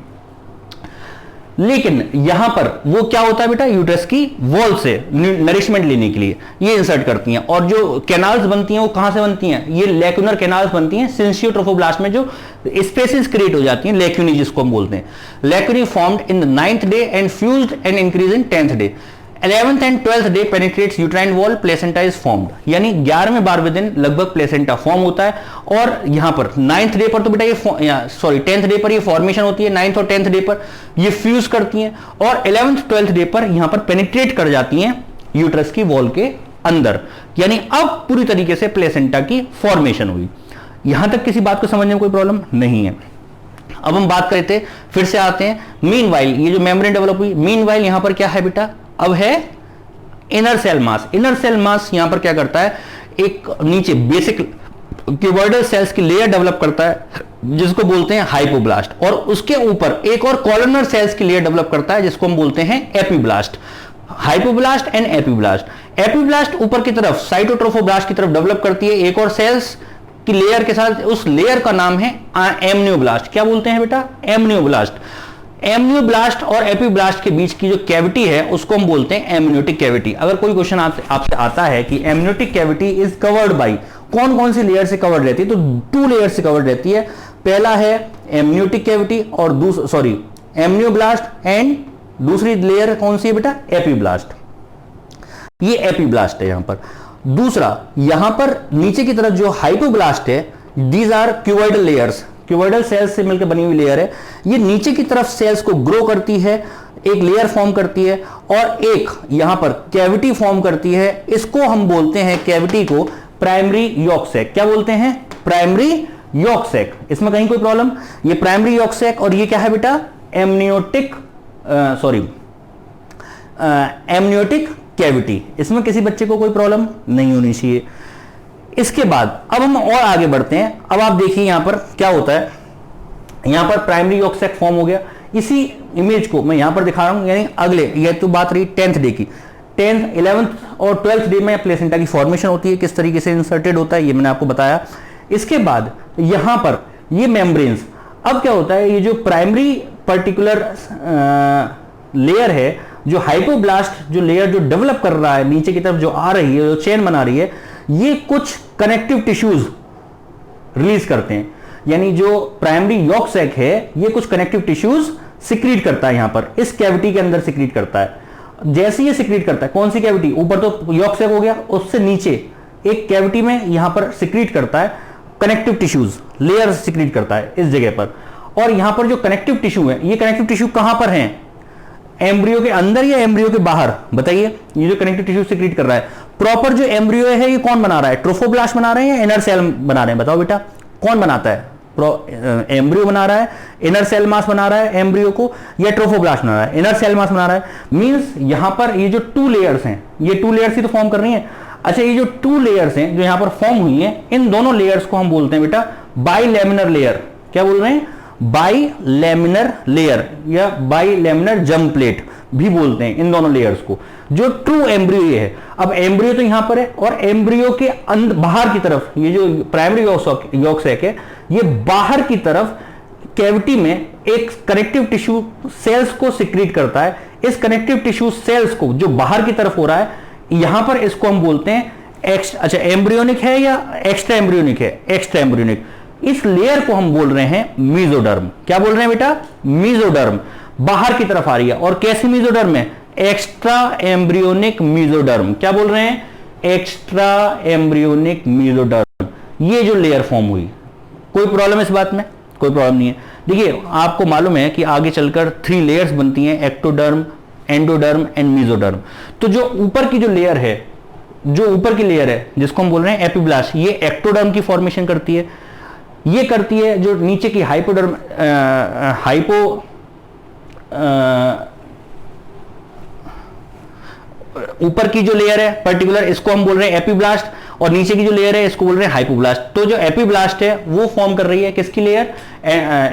लेकिन यहां पर वो क्या होता है बेटा, यूट्रस की वॉल से नरिशमेंट लेने के लिए ये इंसर्ट करती हैं। और जो कैनाल्स बनती हैं वो कहां से बनती हैं, ये लैक्यूनर कैनाल्स बनती हैं सिंशियोट्रोफोब्लास्ट में, जो स्पेसेस क्रिएट हो जाती हैं, लैक्यूनी जिसको हम बोलते हैं। Lacunae formed in the 9th day and fused and increase in 10th day. 11th and 12th day penetrates uterine wall, placenta is formed, यानी 11वें 12वें दिन लगभग प्लेसेंटा फॉर्म होता है। और यहां पर 9th डे पर तो बेटा ये 10th डे पर ये फॉर्मेशन होती है, 9th और 10th डे पर ये फ्यूज करती हैं, और 11th 12th डे पर यहां पर पेनिट्रेट कर जाती हैं यूट्रस की वॉल के अंदर, यानी अब पूरी तरीके से प्लेसेंटा की फॉर्मेशन हुई। यहां तक किसी बात को समझने में कोई प्रॉब्लम नहीं है। अब हम बात करते फिर से आते हैं, मीनवाइल ये जो मेम्ब्रेन डेवलप हुई, मीनवाइल यहां पर क्या है बेटा, अब है inner cell mass. Inner cell mass यहां पर क्या करता है, एक नीचे बेसिक क्यूबॉइडल सेल्स की लेयर डेवलप करता है जिसको बोलते हैं हाइपोब्लास्ट, और उसके ऊपर एक और कॉलमनर सेल्स की लेयर डेवलप करता है जिसको हम बोलते हैं epiblast. Hypoblast and epiblast. Epiblast ऊपर की तरफ साइटोट्रोफोब्लास्ट की तरफ डेवलप करती है एक और सेल्स की लेयर के साथ, उस लेयर का नाम है एमनियोब्लास्ट। क्या बोलते हैं बेटा? एमनियोब्लास्ट। एमनियोब्लास्ट और एपिब्लास्ट के बीच की जो कैविटी है उसको हम बोलते हैं एमनियोटिक कैविटी। अगर कोई क्वेश्चन आपसे आता है कि amniotic cavity is covered by, कौन कौन सी लेयर से कवर्ड रहती है, तो 2 लेयर से कवर्ड रहती है। पहला है एमनियोटिक कैविटी और एमनियोब्लास्ट, एंड दूसरी लेयर कौन सी है बेटा? एपिब्लास्ट। ये एपिब्लास्ट है यहां पर। दूसरा, यहां पर नीचे की तरफ जो हाइपोब्लास्ट है, these are cuboidal layers, cuboidal cells से मिलकर बनी हुई लेयर है। ये नीचे की तरफ सेल्स को ग्रो करती है, एक लेयर फॉर्म करती है और एक यहां पर कैविटी फॉर्म करती है। इसको हम बोलते हैं, कैविटी को, प्राइमरी यॉक सैक। क्या बोलते हैं? Primary yolk sac. इसमें कहीं कोई प्रॉब्लम? ये प्राइमरी यॉक सैक और ये क्या है बेटा? Amniotic amniotic cavity. इसमें किसी बच्चे को कोई प्रॉब्लम नहीं होनी चाहिए। इसके बाद अब हम और आगे बढ़ते हैं। अब आप देखिए यहां पर क्या होता है। यहां पर प्राइमरी यॉक सैक फॉर्म हो गया। इसी इमेज को मैं यहां पर दिखा रहा हूं, यानी अगले, ये तो बात रही 10th डे की। 10th, 11th और 12th डे में प्लेसेंटा की फॉर्मेशन होती है, किस तरीके से इंसर्टेड होता है ये मैंने आपको बताया। इसके बाद यहां पर ये मेम्ब्रेन्स, अब क्या होता है, ये जो प्राइमरी पर्टिकुलर लेयर है, जो हाइपोब्लास्ट जो लेयर जो डेवलप कर रहा है नीचे की तरफ, जो आ रही है, जो चेन बना रही है, ये कुछ कनेक्टिव टिश्यूज रिलीज करते हैं। यानी जो प्राइमरी यॉक सैक है ये कुछ कनेक्टिव टिश्यूज सिक्रीट करता है, यहां पर इस कैविटी के अंदर सिक्रीट करता है। जैसे ये सिक्रीट करता है, कौन सी कैविटी? ऊपर तो यॉक सैक हो गया, उससे नीचे एक कैविटी में यहां पर सिक्रीट करता है कनेक्टिव टिश्यूज, लेयर सिक्रीट करता है इस जगह पर। और यहां पर जो कनेक्टिव टिश्यू है, ये कनेक्टिव टिश्यू कहां पर है? एम्ब्रियो के अंदर या एम्ब्रियो के बाहर? बताइए। ये जो कनेक्टिव टिश्यू सिक्रीट कर रहा है, प्रॉपर जो एम्ब्रियो है ये कौन बना रहा है? ट्रोफोब्लास्ट बना रहे हैं या इनर सेल बना रहे हैं? बताओ बेटा, कौन बनाता है? एम्ब्रियो बना रहा है, इनर सेल मास बना रहा है एम्ब्रियो को, या ट्रोफोब्लास्ट बना रहा है? इनर सेल मास बना रहा है। मींस यहां पर ये जो 2 लेयर्स हैं, ये 2 लेयर्स ही तो फॉर्म कर रही हैं। अच्छा, ये जो 2 लेयर्स हैं जो यहां पर फॉर्म हुई हैं, इन दोनों लेयर्स को हम बोलते हैं बेटा बाइलैमिनर लेयर। क्या बोल रहे हैं? बाइलैमिनर लेयर या बाइलैमिनर जर्म प्लेट भी बोलते हैं इन दोनों लेयर्स को, जो ट्रू एम्ब्रियो ये है। अब एम्ब्रियो तो यहां पर है और एम्ब्रियो के बाहर की तरफ ये जो प्राइमरी यॉक सैक है, ये बाहर की तरफ कैविटी में एक कनेक्टिव टिश्यू सेल्स को सिक्रीट करता है। इस कनेक्टिव टिश्यू सेल्स को जो बाहर की तरफ हो रहा है, यहां पर इसको हम बोलते हैं अच्छा, एम्ब्रियोनिक है या एक्स्ट्रा एम्ब्रियोनिक है? Extra embryonic. इस लेयर को हम बोल रहे हैं मीजोडर्म। क्या बोल रहे हैं बेटा? मीजोडर्म। बाहर की तरफ आ रही है। और कैसी मीजोडर्म है? Extra embryonic mesoderm. क्या बोल रहे हैं? Extra embryonic mesoderm. ये जो लेयर फॉर्म हुई, कोई प्रॉब्लम इस बात में? कोई प्रॉब्लम नहीं है। देखिए, आपको मालूम है कि आगे चलकर 3 लेयर्स बनती हैं, एक्टोडर्म, एंडोडर्म एंड मीजोडर्म। तो जो ऊपर की जो लेयर है, जो ऊपर की लेयर है जिसको हम बोल रहे हैं एपिब्लास्ट, ये एक्टोडर्म की फॉर्मेशन करती है। ये करती है जो नीचे की हाइपोडर्म ऊपर की जो लेयर है पर्टिकुलर, इसको हम बोल रहे हैं एपिब्लास्ट, और नीचे की जो लेयर है इसको बोल रहे हैं हाइपोब्लास्ट। तो जो एपिब्लास्ट है वो फॉर्म कर रही है किसकी लेयर?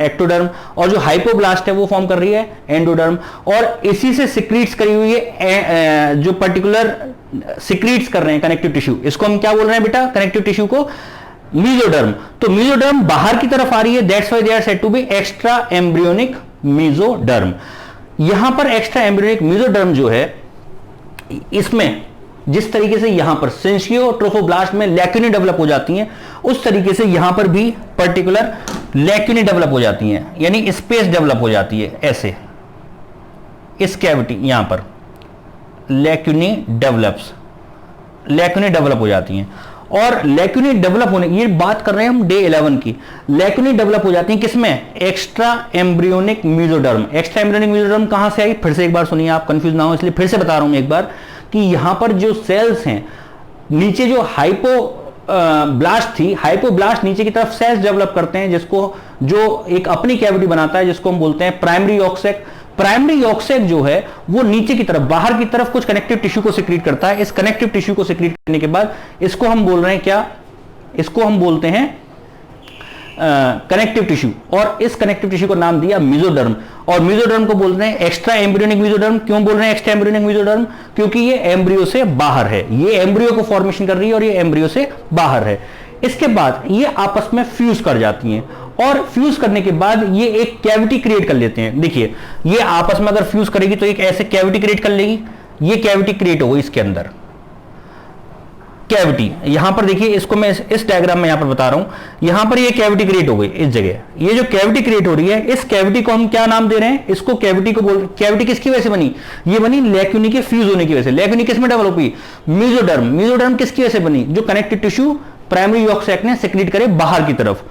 एक्टोडर्म। और जो हाइपोब्लास्ट है वो फॉर्म कर रही है एंडोडर्म। और इसी से सिक्रीट्स करी हुई है जो पर्टिकुलर सिक्रीट्स कर रहे हैं कनेक्टिव टिश्यू, इसको हम क्या बोल रहे हैं बेटा? कनेक्टिव टिश्यू को मीजोडर्म। तो मीजोडर्म बाहर की तरफ आ रही है, that's why they are said to be extra embryonic mesoderm. यहां पर एक्स्ट्रा एम्ब्रियोनिक मीजोडर्म जो है, इसमें जिस तरीके से यहां पर सेंसियो ट्रोफोब्लास्ट में लैक्यूनी डेवलप हो जाती हैं, उस तरीके से यहां पर भी पर्टिकुलर लैक्यूनी डेवलप हो जाती हैं, यानी स्पेस डेवलप हो जाती है। ऐसे इस कैविटी यहां पर लैक्यूनी डेवलप हो जाती हैं। और लैक्यूनी डेवलप होने, ये बात कर रहे हैं हम डे 11 की। लैक्यूनी डेवलप हो जाती हैं किसमें? Extra embryonic mesoderm. Extra embryonic mesoderm कहां से आई? फिर से एक बार सुनिए, आप कंफ्यूज ना हो इसलिए फिर से बता रहा हूं मैं एक बार, कि यहां पर जो सेल्स हैं, नीचे जो हाइपोब्लास्ट थी, हाइपोब्लास्ट नीचे की तरफ सेल्स डेवलप करते हैं, जिसको जो एक अपनी कैविटी बनाता है, जिसको हम बोलते हैं primary yolk sac. Primary yolk sac जो है वो नीचे की तरफ, बाहर की तरफ कुछ कनेक्टिव टिश्यू को सिक्रीट करता है। इस कनेक्टिव टिश्यू को सिक्रीट करने के बाद इसको हम बोल रहे हैं क्या? इसको हम बोलते हैं कनेक्टिव टिश्यू, और इस कनेक्टिव टिश्यू को नाम दिया मेसोडर्म। और मेसोडर्म को बोल रहे हैं एक्स्ट्रा एम्ब्रियोनिक मेसोडर्म। क्यों बोल रहे हैं एक्स्ट्रा एम्ब्रियोनिक मेसोडर्म? क्योंकि ये एम्ब्रियो से बाहर है, ये एम्ब्रियो को फॉर्मेशन कर रही है और ये एम्ब्रियो से बाहर है। इसके बाद ये आपस में फ्यूज कर जाती हैं, और फ्यूज करने के बाद ये एक कैविटी क्रिएट कर लेते हैं। देखिए ये आपस में अगर फ्यूज करेगी तो एक ऐसे कैविटी क्रिएट कर लेगी, ये कैविटी क्रिएट हो गई इसके अंदर कैविटी। यहां पर देखिए, इसको मैं इस डायग्राम में यहां पर बता रहा हूं, यहां पर ये कैविटी क्रिएट हो गई इस जगह। ये जो कैविटी क्रिएट हो रही है, इस कैविटी को हम क्या नाम दे रहे हैं? इसको कैविटी को बोल, कैविटी किसकी वजह से बनी? ये बनी लैक्यूनी के फ्यूज होने की वजह से। लैक्यूनी किस में डेवलप हुई? मेसोडर्म। मेसोडर्म किसकी वजह से बनी? जो connective tissue primary yolk sac ने सेक्रेट करे बाहर की तरफ।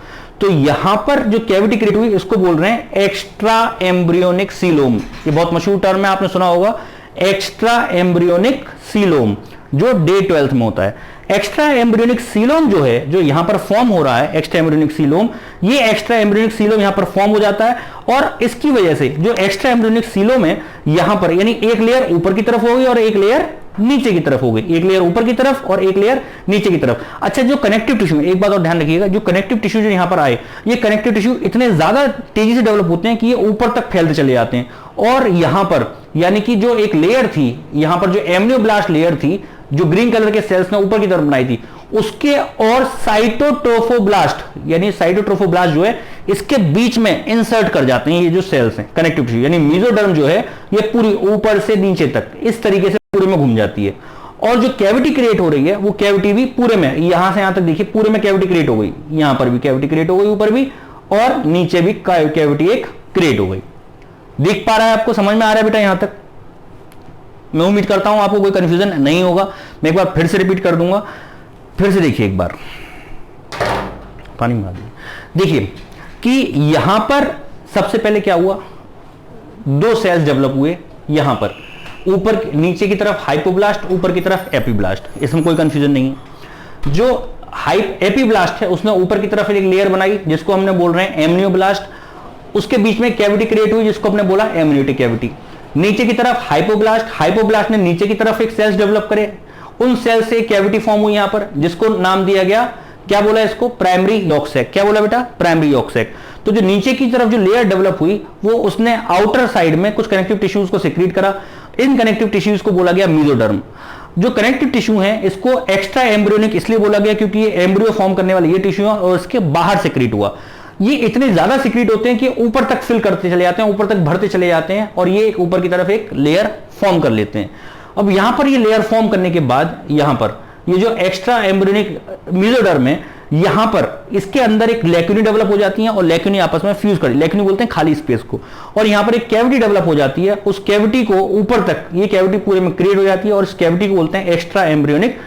तो यहां पर जो कैविटी क्रिएट हुई इसको बोल रहे हैं एक्स्ट्रा एम्ब्रियोनिक सीलोम। ये बहुत मशहूर टर्म है, आपने सुना होगा, एक्स्ट्रा एम्ब्रियोनिक सीलोम, जो डे 12th में होता है। एक्स्ट्रा एम्ब्रियोनिक सीलोम जो है, जो यहां पर फॉर्म हो रहा है एक्स्ट्रा एम्ब्रियोनिक सीलोम, ये एक्स्ट्रा एम्ब्रियोनिक सीलोम यहां पर फॉर्म हो जाता है, और इसकी वजह से जो एक्स्ट्रा एम्ब्रियोनिक सीलोम है यहां पर, यानी एक लेयर ऊपर की तरफ हो गई और एक लेयर नीचे की तरफ हो गई, एक लेयर ऊपर की तरफ और एक लेयर नीचे की तरफ। अच्छा, जो कनेक्टिव टिश्यू, एक बात और ध्यान रखिएगा, जो कनेक्टिव टिश्यू जो यहां पर आए, ये कनेक्टिव टिश्यू इतने ज्यादा तेजी से डेवलप होते हैं कि ये ऊपर तक फैलते चले जाते हैं। और यहां पर यानी कि जो एक लेयर थी, यहां पर जो एम्नियोब्लास्ट लेयर थी, जो ग्रीन कलर के सेल्स ने ऊपर की तरफ बनाई थी, उसके और साइटोट्रोफोब्लास्ट, यानी साइटोट्रोफोब्लास्ट जो है इसके बीच में इंसर्ट कर जाते हैं ये जो सेल्स हैं कनेक्टिव टिश्यू। यानी मेसोडर्म जो है ये पूरी ऊपर से नीचे तक इस तरीके से पूरे में घूम जाती है। और जो कैविटी क्रिएट हो रही है वो कैविटी भी पूरे में, यहां से यहां तक देखिए पूरे में कैविटी क्रिएट हो गई, यहां पर भी कैविटी क्रिएट हो गई, ऊपर भी और नीचे भी कैविटी एक क्रिएट हो गई। दिख पा रहा है आपको? समझ में आ रहा है बेटा यहां तक? मैं उम्मीद करता हूं आपको कोई कंफ्यूजन नहीं होगा। मैं एक बार फिर से रिपीट कर दूंगा, फिर से देखिए एक बार, पानी मार देखिए कि यहां पर सबसे पहले क्या हुआ, दो सेल्स डेवलप हुए, यहां पर ऊपर नीचे की तरफ हाइपोब्लास्ट, ऊपर की तरफ एपीब्लास्ट। इसमें कोई कंफ्यूजन नहीं है। जो एपीब्लास्ट है उसने ऊपर की तरफ एक लेयर बनाई जिसको हमने बोल रहे हैं एमनियोब्लास्ट, उसके बीच में कैविटी क्रिएट हुई जिसको हमने बोला एमनियोटिक कैविटी। नीचे की तरफ हाइपोब्लास्ट, हाइपोब्लास्ट ने नीचे की तरफ एक सेल्स डेवलप करे, उन सेल से कैविटी फॉर्म हुई यहां पर, जिसको नाम दिया गया, क्या बोला इसको? Primary yolk sac. क्या बोला बेटा? Primary yolk sac. तो जो नीचे की तरफ जो लेयर डेवलप हुई वो उसने आउटर साइड में कुछ कनेक्टिव टिश्यूज को सिक्रीट करा, इन कनेक्टिव टिश्यूज को बोला गया मेसोडर्म। जो कनेक्टिव टिश्यू है इसको एक्स्ट्रा एम्ब्रियोनिक इसलिए बोला गया क्योंकि ये एम्ब्रियो फॉर्म करने वाले ये टिश्यू है और इसके बाहर सिक्रीट हुआ। ये इतने ज्यादा सिक्रीट होते हैं कि ऊपर तक फिल करते चले जाते हैं, ऊपर तक भरते चले जाते हैं, और ये ऊपर की तरफ एक लेयर फॉर्म कर लेते हैं। अब यहां पर ये लेयर फॉर्म करने के बाद यहां पर ये जो एक्स्ट्रा एम्ब्रियोनिक मेसोडर्म है, यहां पर इसके अंदर एक लैक्यूनी डेवलप हो जाती है और लैक्यूनी आपस में फ्यूज कर, लैक्यूनी बोलते हैं खाली स्पेस को, और यहां पर एक कैविटी डेवलप हो जाती है। उस कैविटी को ऊपर तक ये कैविटी पूरे में क्रिएट हो जाती है और इस कैविटी को बोलते हैं एक्स्ट्रा एम्ब्रियोनिक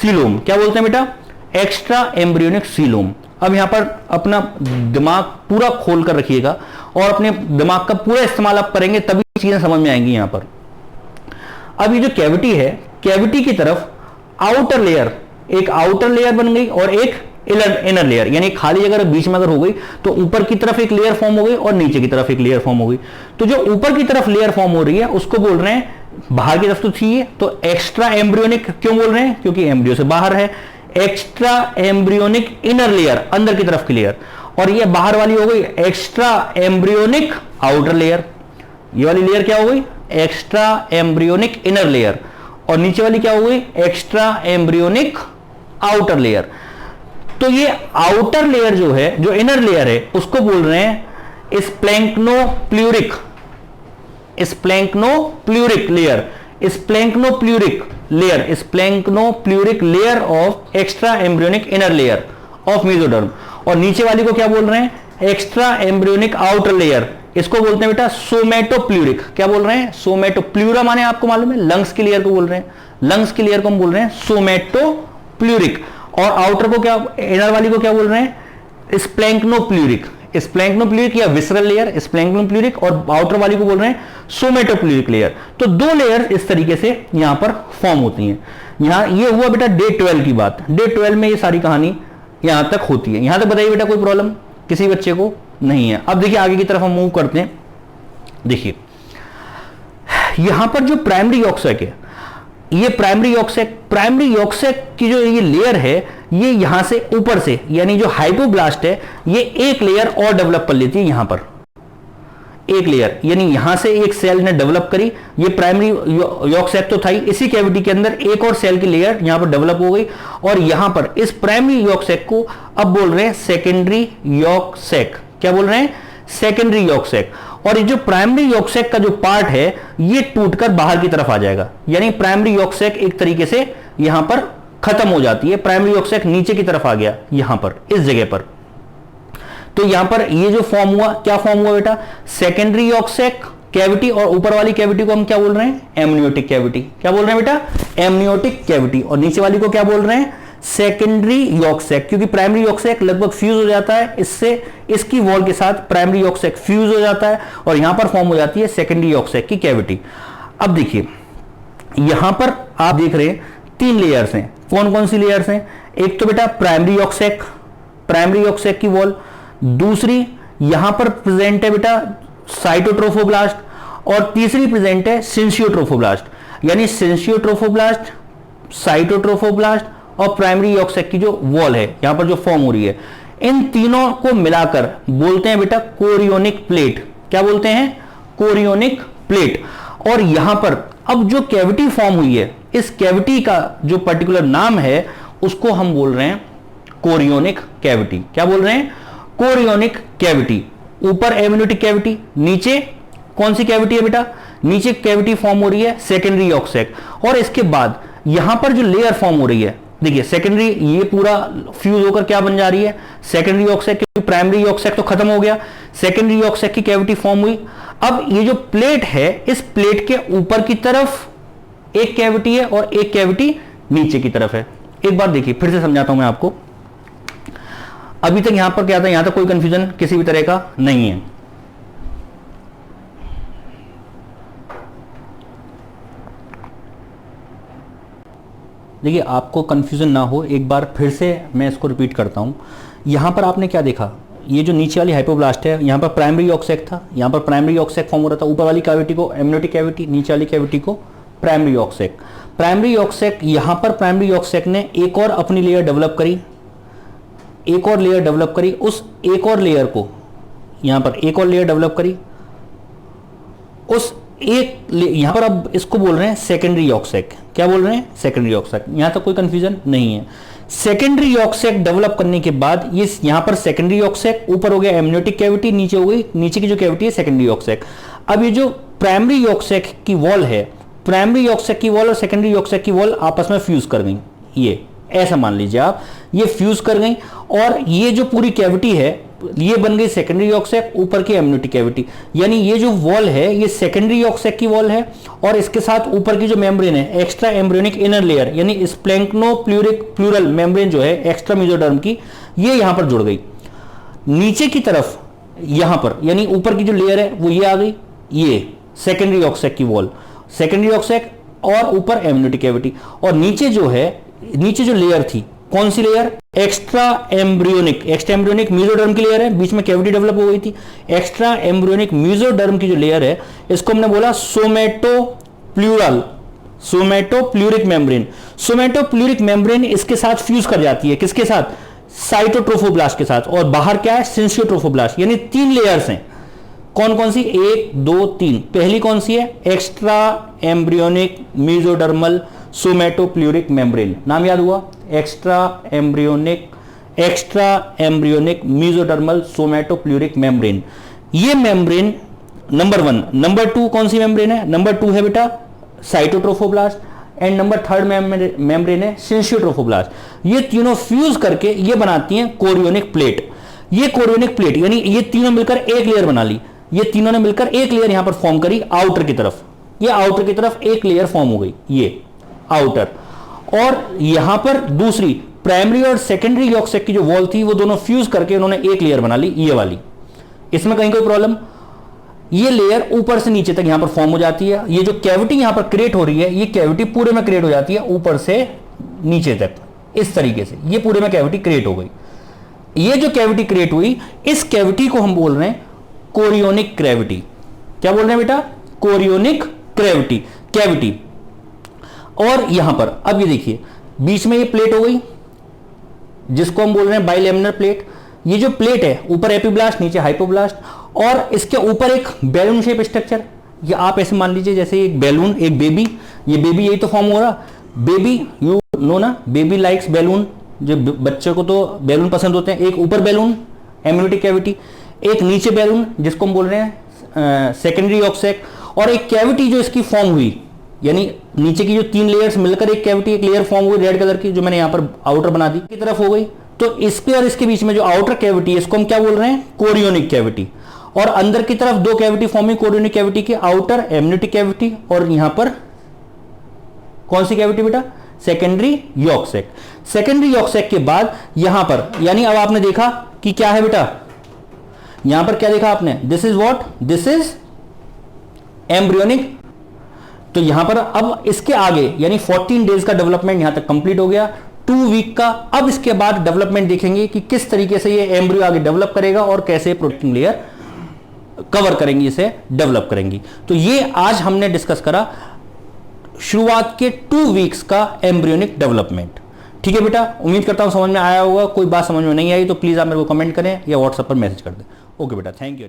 सीलोम। क्या बोलते हैं बेटा? Extra embryonic coelom. अब यहां पर अपना दिमाग पूरा खोल कर रखिएगा और अपने दिमाग का पूरा इस्तेमाल आप करेंगे तभी चीजें समझ में आएंगी यहां पर। अब ये जो कैविटी है, कैविटी की तरफ आउटर लेयर, एक आउटर लेयर बन गई और एक इनर लेयर, यानी खाली जगह बीच में अगर हो गई तो ऊपर की तरफ एक लेयर फॉर्म हो गई और नीचे की तरफ एक लेयर फॉर्म हो गई। तो जो ऊपर की तरफ लेयर फॉर्म हो रही है उसको बोल रहे हैं, बाहर की तरफ तो थी तो एक्स्ट्रा एम्ब्रियोनिक क्यों बोल रहे हैं? क्योंकि एम्ब्रियो से बाहर है। एक्स्ट्रा एम्ब्रियोनिक इनर लेयर, अंदर की तरफ की लेयर, और ये बाहर वाली हो गई एक्स्ट्रा एम्ब्रियोनिक आउटर लेयर। ये वाली लेयर क्या हो गई? एक्स्ट्रा एम्ब्रियोनिक इनर लेयर, और नीचे वाली क्या हो गई? Extra embryonic outer layer. तो ये आउटर लेयर जो है, जो इनर लेयर है, उसको बोल रहे हैं splanchnopleuric, splanchnopleuric layer, splanchnopleuric layer, splanchnopleuric layer of extraembryonic inner layer of mesoderm. और नीचे वाली को क्या बोल रहे हैं? एक्स्ट्रा एम्ब्रियोनिक आउटर लेयर, इसको बोलते हैं बेटा सोमेटोप्ल्यूरिक। क्या बोल रहे हैं? सोमेटोप्ल्यूरा माने आपको मालूम है लंग्स की लेयर को बोल रहे हैं, लंग्स की लेयर को हम बोल रहे हैं सोमेटोप्ल्यूरिक। और आउटर को क्या, इनर वाली को क्या बोल रहे हैं? स्प्लैंक्नोप्ल्यूरिक, स्प्लैंक्नोप्ल्यूरिक या विसरल लेयर स्प्लैंक्नोप्ल्यूरिक, और आउटर वाली को बोल रहे हैं सोमेटोप्ल्यूरिक लेयर। तो दो लेयर इस तरीके से यहां पर फॉर्म होती हैं। यहां ये हुआ बेटा डे 12 की बात। डे 12 में ये सारी कहानी यहां तक होती है। यहां तक बताइए बेटा कोई प्रॉब्लम किसी बच्चे को नहीं है? अब देखिए आगे की तरफ हम मूव करते हैं। देखिए यहां पर जो प्राइमरी यॉर्क सैक है, ये primary yolk sac, primary yolk sac की जो ये लेयर है ये यहां से ऊपर से यानी जो हाइपोब्लास्ट है ये एक लेयर और डेवलप कर लेती है, यहां पर एक लेयर, यानी यहां से एक सेल ने डेवलप करी, ये प्राइमरी यॉर्क सैक तो था ही, इसी कैविटी के अंदर एक और सेल की लेयर यहां पर डेवलप हो गई और यहां पर इस प्राइमरी यॉर्क सैक को अब बोल रहे हैं सेकेंडरी यॉर्क सैक। क्या बोल रहे हैं? Secondary yolk sac. और ये जो प्राइमरी यॉर्क सैक का जो पार्ट है ये टूटकर बाहर की तरफ आ जाएगा, यानी प्राइमरी यॉर्क सैक एक तरीके से यहां पर खत्म हो जाती है, प्राइमरी यॉर्क सैक नीचे की तरफ आ गया यहां पर इस जगह पर। तो यहां पर ये जो फॉर्म हुआ, क्या फॉर्म हुआ बेटा? सेकेंडरी यॉर्क सैक कैविटी, और ऊपर वाली कैविटी को हम क्या बोल रहे हैं? Amniotic cavity. क्या बोल रहे हैं बेटा? Amniotic cavity. और नीचे वाली को क्या बोल रहे हैं? सेकेंडरी यॉर्क सैक, क्योंकि प्राइमरी यॉर्क सैक लगभग फ्यूज हो जाता है इससे, इसकी वॉल के साथ प्राइमरी यॉर्क सैक फ्यूज हो जाता है और यहां पर फॉर्म हो जाती है सेकेंडरी यॉर्क सैक की कैविटी। अब देखिए यहां पर आप देख रहे हैं 3 लेयर्स हैं। कौन कौन सी लेयर्स हैं? एक तो बेटा primary yolk sac, primary yolk sac की वॉल, दूसरी यहां पर प्रेजेंट है बेटा साइटोट्रोफोब्लास्ट, और तीसरी प्रेजेंट है सिंसियोट्रोफोब्लास्ट। यानी सिंसियोट्रोफोब्लास्ट, साइटोट्रोफोब्लास्ट और प्राइमरी यॉर्क सैक की जो वॉल है यहां पर जो फॉर्म हो रही है, इन तीनों को मिलाकर बोलते हैं बेटा कोरियोनिक प्लेट। क्या बोलते हैं? Chorionic plate. और यहां पर अब जो कैविटी फॉर्म हुई है, इस कैविटी का जो पर्टिकुलर नाम है उसको हम बोल रहे हैं कोरियोनिक कैविटी। क्या बोल रहे हैं? Chorionic cavity. ऊपर एमनियोटिक कैविटी, नीचे कौन सी कैविटी है बेटा? नीचे कैविटी फॉर्म हो रही है सेकेंडरी यॉर्क सैक। और इसके बाद यहां पर जो लेयर फॉर्म हो रही है, देखिए सेकेंडरी ये पूरा फ्यूज होकर क्या बन जा रही है? Secondary yolk sac. Primary yolk sac तो खत्म हो गया, सेकेंडरी यॉर्क सैक की कैविटी फॉर्म हुई। अब ये जो प्लेट है, इस प्लेट के ऊपर की तरफ एक कैविटी है और एक कैविटी नीचे की तरफ है। एक बार देखिए फिर से समझाता हूं मैं आपको। अभी तक यहां पर क्या था? यहां तक कोई कंफ्यूजन किसी भी तरह का नहीं है। देखिए आपको कंफ्यूजन ना हो, एक बार फिर से मैं इसको रिपीट करता हूं। यहां पर आपने क्या देखा? ये जो नीचे वाली हाइपोब्लास्ट है, यहां पर प्राइमरी यॉर्क सैक था, यहां पर प्राइमरी यॉर्क सैक फॉर्म हो रहा था, ऊपर वाली कैविटी को एमनियोटिक कैविटी, नीचे वाली कैविटी को primary yolk sac. Primary yolk sac, यहां पर प्राइमरी यॉर्क सैक ने एक और अपनी लेयर डेवलप करी, एक और लेयर डेवलप करी, उस एक और लेयर को यहां पर एक और लेयर डेवलप करी, उस एक यहां पर अब इसको बोल रहे हैं सेकेंडरी यॉर्क सैक। क्या बोल रहे हैं? Secondary yolk sac. यहां तक कोई कंफ्यूजन नहीं है। सेकेंडरी यॉर्क सैक डेवलप करने के बाद ये यहां पर सेकेंडरी यॉर्क सैक, ऊपर हो गया एमनियोटिक कैविटी, नीचे हो गई, नीचे की जो कैविटी है सेकेंडरी यॉर्क सैक। अब ये जो प्राइमरी यॉर्क सैक की वॉल है, प्राइमरी यॉर्क सैक की वॉल और सेकेंडरी यॉर्क सैक की वॉल आपस में फ्यूज कर गई। ये ऐसा मान लीजिए आप, ये फ्यूज कर गई और ये जो पूरी कैविटी है ये बन गई सेकेंडरी यॉर्क सैक, ऊपर की एमनियोटिक कैविटी। यानी ये जो वॉल है ये सेकेंडरी यॉर्क सैक की वॉल है और इसके साथ ऊपर की जो मेम्ब्रेन है एक्स्ट्रा एम्ब्रियोनिक इनर लेयर, यानी स्प्लैंक्नोप्लूरिक प्लूरल मेम्ब्रेन जो है एक्स्ट्रा मेसोडर्म की, ये यहां पर जुड़ गई। नीचे की तरफ यहां पर यानी ऊपर की जो लेयर है वो ये आ गई, ये सेकेंडरी यॉर्क सैक की वॉल, सेकेंडरी यॉर्क सैक और ऊपर एमनियोटिक कैविटी। और नीचे जो है, नीचे जो लेयर थी, कौन सी लेयर? एक्स्ट्रा एम्ब्रियोनिक मेसोडर्म की लेयर है, बीच में कैविटी डेवलप हो गई थी। एक्स्ट्रा एम्ब्रियोनिक मेसोडर्म की जो लेयर है इसको हमने बोला सोमेटोप्लूरिक मेम्ब्रेन। सोमेटोप्लूरिक मेम्ब्रेन इसके साथ फ्यूज कर जाती है, किसके साथ? साइटोट्रोफोब्लास्ट के साथ। और बाहर क्या है? सिंसियोट्रोफोब्लास्ट। यानी 3 लेयर्स हैं। कौन कौन सी? 1 2 3। पहली कौन सी है? Extra embryonic mesodermal सोमेटोप्लूरिक membrane. नाम याद हुआ? Extra embryonic mesodermal सोमेटोप्लूरिक membrane. ये मेम्ब्रेन नंबर 1। नंबर 2 कौन सी मेम्ब्रेन है? नंबर 2 है बेटा साइटोट्रोफोब्लास्ट एंड नंबर 3 मेम्ब्रेन है सिंसियोट्रोफोब्लास्ट। ये तीनों फ्यूज करके ये बनाती हैं कोरियोनिक प्लेट। ये कोरियोनिक प्लेट यानी ये तीनों मिलकर एक लेयर बना ली, ये तीनों ने मिलकर एक लेयर यहां पर फॉर्म करी आउटर की तरफ, ये आउटर की तरफ एक लेयर फॉर्म हो गई, ये आउटर। और यहां पर दूसरी प्राइमरी और सेकेंडरी यॉर्क सैक की जो वॉल थी वो दोनों फ्यूज करके उन्होंने एक लेयर बना ली, ये वाली। इसमें कहीं कोई प्रॉब्लम? ये लेयर ऊपर से नीचे तक यहां पर फॉर्म हो जाती है। ये जो कैविटी यहां पर क्रिएट हो रही है, ये कैविटी पूरे में क्रिएट हो जाती है ऊपर से नीचे तक, इस तरीके से ये पूरे में कैविटी क्रिएट हो गई। ये जो कैविटी क्रिएट हुई, इस कैविटी को हम बोल रहे हैं कोरियोनिक कैविटी। क्या बोल रहे हैं बेटा? Chorionic cavity. और यहां पर अब ये देखिए बीच में ये प्लेट हो गई जिसको हम बोल रहे हैं बाइलेमिनर प्लेट। ये जो प्लेट है ऊपर एपिब्लास्ट नीचे हाइपोब्लास्ट, और इसके ऊपर एक बैलून शेप स्ट्रक्चर। ये आप ऐसे मान लीजिए जैसे एक बैलून, एक बेबी, ये बेबी यही तो फॉर्म हो रहा। बेबी यू नो ना, बेबी लाइक्स बैलून, जो बच्चे को तो बैलून पसंद होते हैं। एक ऊपर बैलून एम्ब्रियोनिक कैविटी, एक नीचे बैलून जिसको हम बोल रहे हैं सेकेंडरी यॉर्क सैक, और एक कैविटी जो इसकी फॉर्म हुई, यानी नीचे की जो 3 लेयर्स मिलकर एक कैविटी, एक लेयर फॉर्म हुई रेड कलर की, जो मैंने यहां पर आउटर बना दी की तरफ हो गई। तो इसके और इसके बीच में जो आउटर कैविटी है इसको हम क्या बोल रहे हैं, कोरियोनिक कैविटी। और अंदर की तरफ 2 कैविटी फॉर्म हुई कोरियोनिक कैविटी की, आउटर एम्नियोटिक कैविटी, और यहां पर कौन सी कैविटी बेटा, secondary yolk sac. Secondary yolk sac के बाद यहां पर, यानी अब आपने देखा कि क्या है बेटा, यहां पर क्या देखा आपने, this is what, this is embryonic. तो यहां पर अब इसके आगे यानी 14 डेज का डेवलपमेंट यहां तक कंप्लीट हो गया, 2 वीक का। अब इसके बाद डेवलपमेंट देखेंगे कि किस तरीके से ये एम्ब्रियो आगे डेवलप करेगा और कैसे प्रोटीन लेयर कवर करेंगी, इसे डेवलप करेंगी। तो ये आज हमने डिस्कस करा शुरुआत के 2 वीक्स का एम्ब्रियोनिक डेवलपमेंट। ठीक है बेटा, उम्मीद करता हूं समझ में आया होगा। कोई बात समझ में नहीं आई तो प्लीज आप मेरे को कमेंट करें या व्हाट्सएप पर मैसेज कर दें। ओके बेटा, थैंक यू।